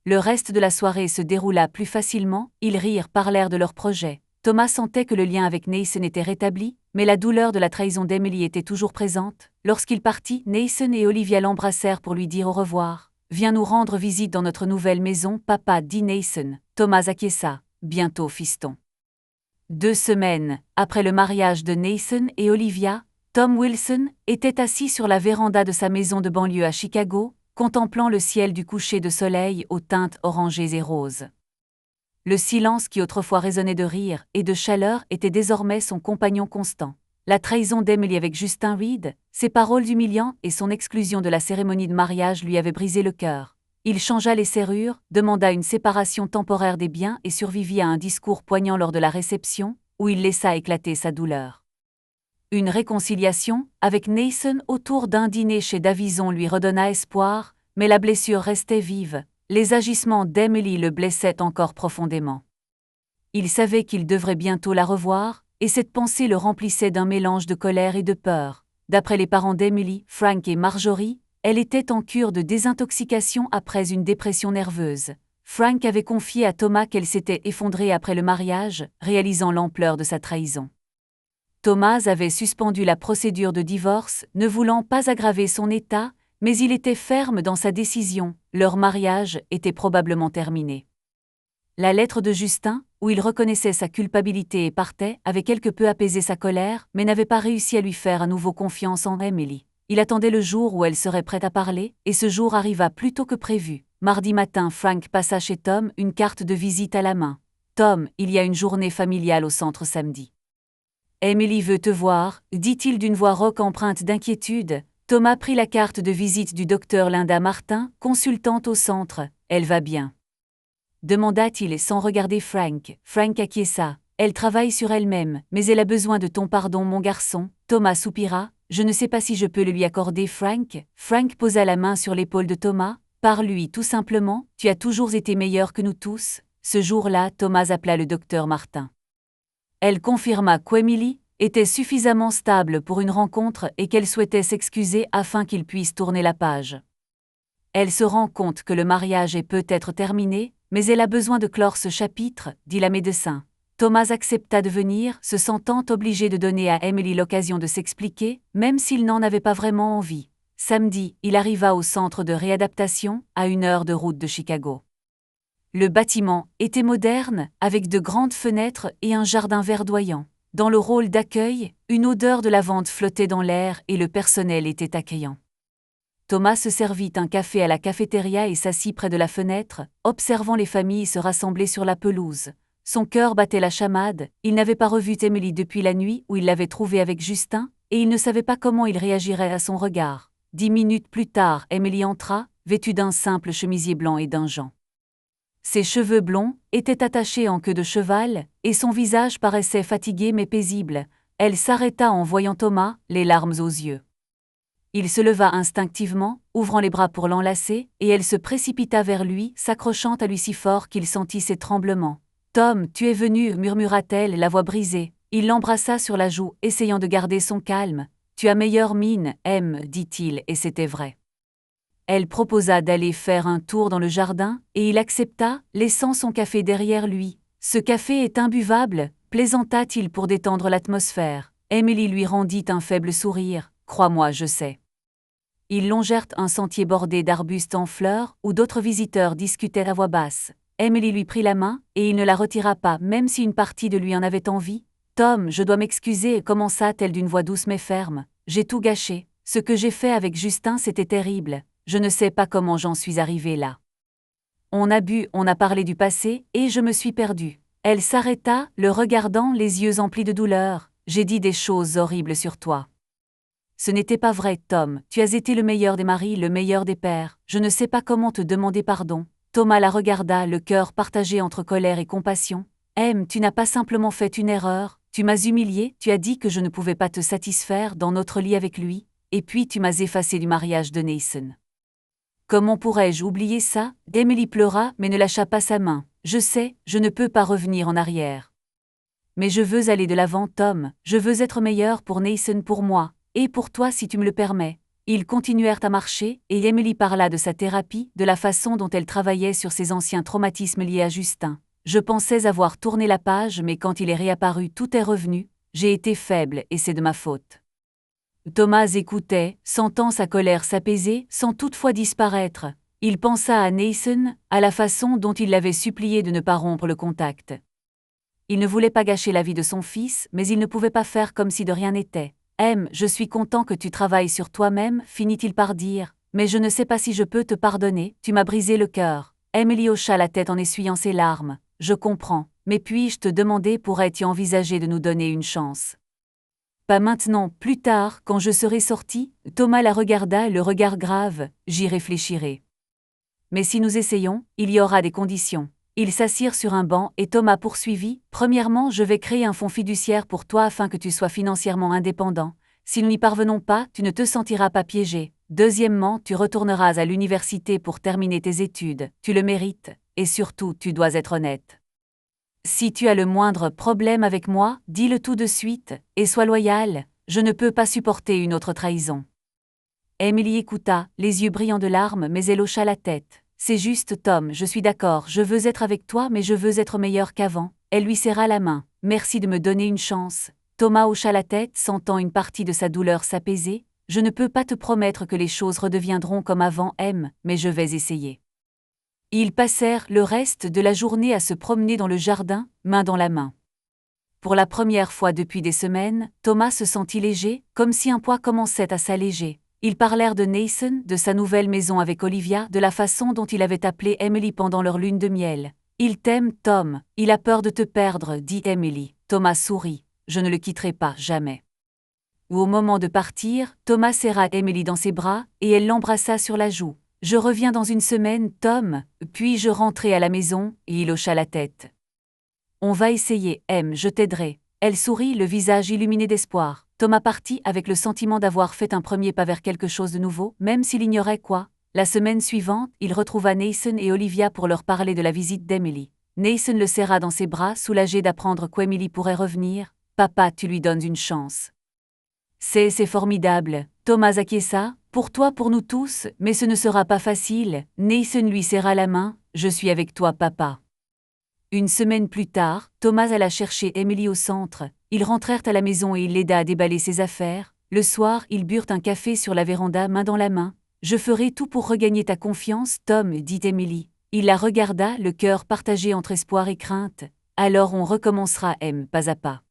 Le reste de la soirée se déroula plus facilement, ils rirent, parlèrent de leur projet. Thomas sentait que le lien avec Nathan était rétabli, mais la douleur de la trahison d'Emily était toujours présente. Lorsqu'il partit, Nathan et Olivia l'embrassèrent pour lui dire au revoir. « Viens nous rendre visite dans notre nouvelle maison, papa, dit Nathan. » Thomas acquiesça. « Bientôt, fiston. » 2 semaines après le mariage de Nathan et Olivia, Tom Wilson était assis sur la véranda de sa maison de banlieue à Chicago, contemplant le ciel du coucher de soleil aux teintes orangées et roses. Le silence qui autrefois résonnait de rire et de chaleur était désormais son compagnon constant. La trahison d'Emily avec Justin Reed, ses paroles humiliantes et son exclusion de la cérémonie de mariage lui avaient brisé le cœur. Il changea les serrures, demanda une séparation temporaire des biens et survivit à un discours poignant lors de la réception, où il laissa éclater sa douleur. Une réconciliation, avec Nathan autour d'un dîner chez Davison lui redonna espoir, mais la blessure restait vive. Les agissements d'Emily le blessaient encore profondément. Il savait qu'il devrait bientôt la revoir, et cette pensée le remplissait d'un mélange de colère et de peur. D'après les parents d'Emily, Frank et Marjorie, elle était en cure de désintoxication après une dépression nerveuse. Frank avait confié à Thomas qu'elle s'était effondrée après le mariage, réalisant l'ampleur de sa trahison. Thomas avait suspendu la procédure de divorce, ne voulant pas aggraver son état, mais il était ferme dans sa décision, leur mariage était probablement terminé. La lettre de Justin, où il reconnaissait sa culpabilité et partait, avait quelque peu apaisé sa colère, mais n'avait pas réussi à lui faire à nouveau confiance en Emily. Il attendait le jour où elle serait prête à parler, et ce jour arriva plus tôt que prévu. Mardi matin, Frank passa chez Tom, une carte de visite à la main. « Tom, il y a une journée familiale au centre samedi. Emily veut te voir, dit-il d'une voix rauque empreinte d'inquiétude. Thomas prit la carte de visite du docteur Linda Martin, consultante au centre. « Elle va bien ?» demanda-t-il sans regarder Frank. Frank acquiesça. « Elle travaille sur elle-même, mais elle a besoin de ton pardon, mon garçon. » Thomas soupira. « Je ne sais pas si je peux le lui accorder, Frank. » Frank posa la main sur l'épaule de Thomas. « Parle-lui tout simplement, tu as toujours été meilleur que nous tous. » Ce jour-là, Thomas appela le docteur Martin. Elle confirma qu'Emily était suffisamment stable pour une rencontre et qu'elle souhaitait s'excuser afin qu'il puisse tourner la page. Elle se rend compte que le mariage est peut-être terminé, mais elle a besoin de clore ce chapitre, dit la médecin. Thomas accepta de venir, se sentant obligé de donner à Emily l'occasion de s'expliquer, même s'il n'en avait pas vraiment envie. Samedi, il arriva au centre de réadaptation, à 1 heure de route de Chicago. Le bâtiment était moderne, avec de grandes fenêtres et un jardin verdoyant. Dans le rôle d'accueil, une odeur de lavande flottait dans l'air et le personnel était accueillant. Thomas se servit un café à la cafétéria et s'assit près de la fenêtre, observant les familles se rassembler sur la pelouse. Son cœur battait la chamade, il n'avait pas revu Emily depuis la nuit où il l'avait trouvée avec Justin, et il ne savait pas comment il réagirait à son regard. 10 minutes plus tard, Emily entra, vêtue d'un simple chemisier blanc et d'un gant. Ses cheveux blonds étaient attachés en queue de cheval, et son visage paraissait fatigué mais paisible. Elle s'arrêta en voyant Thomas, les larmes aux yeux. Il se leva instinctivement, ouvrant les bras pour l'enlacer, et elle se précipita vers lui, s'accrochant à lui si fort qu'il sentit ses tremblements. « Tom, tu es venu » murmura-t-elle, la voix brisée. Il l'embrassa sur la joue, essayant de garder son calme. « Tu as meilleure mine, dit-il, et c'était vrai. » Elle proposa d'aller faire un tour dans le jardin, et il accepta, laissant son café derrière lui. « Ce café est imbuvable » plaisanta-t-il pour détendre l'atmosphère. Emily lui rendit un faible sourire. « Crois-moi, je sais. » Ils longèrent un sentier bordé d'arbustes en fleurs, où d'autres visiteurs discutaient à voix basse. Emily lui prit la main, et il ne la retira pas, même si une partie de lui en avait envie. « Tom, je dois m'excuser » commença-t-elle d'une voix douce mais ferme. « J'ai tout gâché. Ce que j'ai fait avec Justin, c'était terrible. Je ne sais pas comment j'en suis arrivée là. On a bu, on a parlé du passé, et je me suis perdue. » Elle s'arrêta, le regardant, les yeux emplis de douleur. « J'ai dit des choses horribles sur toi. » Ce n'était pas vrai, Tom. Tu as été le meilleur des maris, le meilleur des pères. Je ne sais pas comment te demander pardon. Thomas la regarda, le cœur partagé entre colère et compassion. « Tu n'as pas simplement fait une erreur. Tu m'as humilié, tu as dit que je ne pouvais pas te satisfaire dans notre lit avec lui, et puis tu m'as effacé du mariage de Nathan. » Comment pourrais-je oublier ça? Emily pleura, mais ne lâcha pas sa main. « Je sais, je ne peux pas revenir en arrière. Mais je veux aller de l'avant, Tom. Je veux être meilleur pour Nathan, pour moi. Et pour toi si tu me le permets. » Ils continuèrent à marcher, et Emily parla de sa thérapie, de la façon dont elle travaillait sur ses anciens traumatismes liés à Justin. « Je pensais avoir tourné la page, mais quand il est réapparu, tout est revenu. J'ai été faible, et c'est de ma faute. » Thomas écoutait, sentant sa colère s'apaiser, sans toutefois disparaître. Il pensa à Nathan, à la façon dont il l'avait supplié de ne pas rompre le contact. Il ne voulait pas gâcher la vie de son fils, mais il ne pouvait pas faire comme si de rien n'était. « Je suis content que tu travailles sur toi-même, finit-il par dire, mais je ne sais pas si je peux te pardonner, tu m'as brisé le cœur. » Emily hocha la tête en essuyant ses larmes. « Je comprends, mais puis-je te demander pourrais-tu envisager de nous donner une chance ? » « Pas maintenant, plus tard, quand je serai sorti ?» Thomas la regarda, le regard grave. « J'y réfléchirai. Mais si nous essayons, il y aura des conditions. » Ils s'assirent sur un banc et Thomas poursuivit. « Premièrement, je vais créer un fonds fiduciaire pour toi afin que tu sois financièrement indépendant. Si nous n'y parvenons pas, tu ne te sentiras pas piégé. Deuxièmement, tu retourneras à l'université pour terminer tes études. Tu le mérites. Et surtout, tu dois être honnête. » Si tu as le moindre problème avec moi, dis-le tout de suite, et sois loyal, je ne peux pas supporter une autre trahison. Emily écouta, les yeux brillants de larmes, mais elle hocha la tête. C'est juste, Tom, je suis d'accord, je veux être avec toi, mais je veux être meilleur qu'avant. Elle lui serra la main. Merci de me donner une chance. Thomas hocha la tête, sentant une partie de sa douleur s'apaiser. Je ne peux pas te promettre que les choses redeviendront comme avant, mais je vais essayer. Ils passèrent le reste de la journée à se promener dans le jardin, main dans la main. Pour la première fois depuis des semaines, Thomas se sentit léger, comme si un poids commençait à s'alléger. Ils parlèrent de Nathan, de sa nouvelle maison avec Olivia, de la façon dont il avait appelé Emily pendant leur lune de miel. « Il t'aime, Tom, il a peur de te perdre, dit Emily. Thomas sourit. « Je ne le quitterai pas, jamais. » Au moment de partir, Thomas serra Emily dans ses bras, et elle l'embrassa sur la joue. « Je reviens dans une semaine, Tom, puis-je rentrer à la maison ?» et il hocha la tête. « On va essayer, je t'aiderai. » Elle sourit, le visage illuminé d'espoir. Thomas partit avec le sentiment d'avoir fait un premier pas vers quelque chose de nouveau, même s'il ignorait quoi. La semaine suivante, il retrouva Nathan et Olivia pour leur parler de la visite d'Emily. Nathan le serra dans ses bras, soulagé d'apprendre qu'Emily pourrait revenir. « Papa, tu lui donnes une chance. » C'est formidable. Thomas acquiesça. « Pour toi, pour nous tous, mais ce ne sera pas facile. » Nathan lui serra la main. « Je suis avec toi, papa. » Une semaine plus tard, Thomas alla chercher Emily au centre. Ils rentrèrent à la maison et il l'aida à déballer ses affaires. Le soir, ils burent un café sur la véranda, main dans la main. « Je ferai tout pour regagner ta confiance, Tom, » dit Emily. Il la regarda, le cœur partagé entre espoir et crainte. « Alors on recommencera, pas à pas. »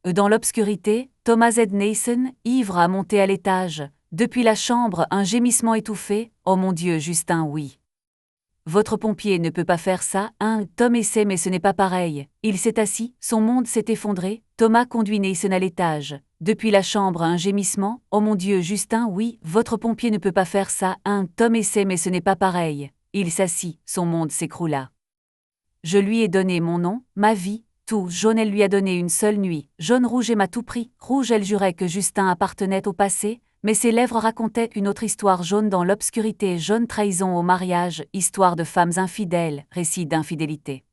Dans l'obscurité, Thomas aide Nathan, ivre, à monter à l'étage. Depuis la chambre, un gémissement étouffé. « Oh mon Dieu, Justin, oui. Votre pompier ne peut pas faire ça, Tom essaie mais ce n'est pas pareil. » Il s'est assis, son monde s'est effondré. Thomas conduit Nathan à l'étage. Depuis la chambre, un gémissement. « Oh mon Dieu, Justin, oui, votre pompier ne peut pas faire ça, Tom essaie mais ce n'est pas pareil. » Il s'assit, son monde s'écroula. « Je lui ai donné mon nom, ma vie, tout. Jaune, elle lui a donné une seule nuit. Jaune, rouge, elle m'a tout pris. Rouge, elle jurait que Justin appartenait au passé. Mais ses lèvres racontaient une autre histoire. Jaune dans l'obscurité, jaune trahison au mariage, histoire de femmes infidèles, récit d'infidélité.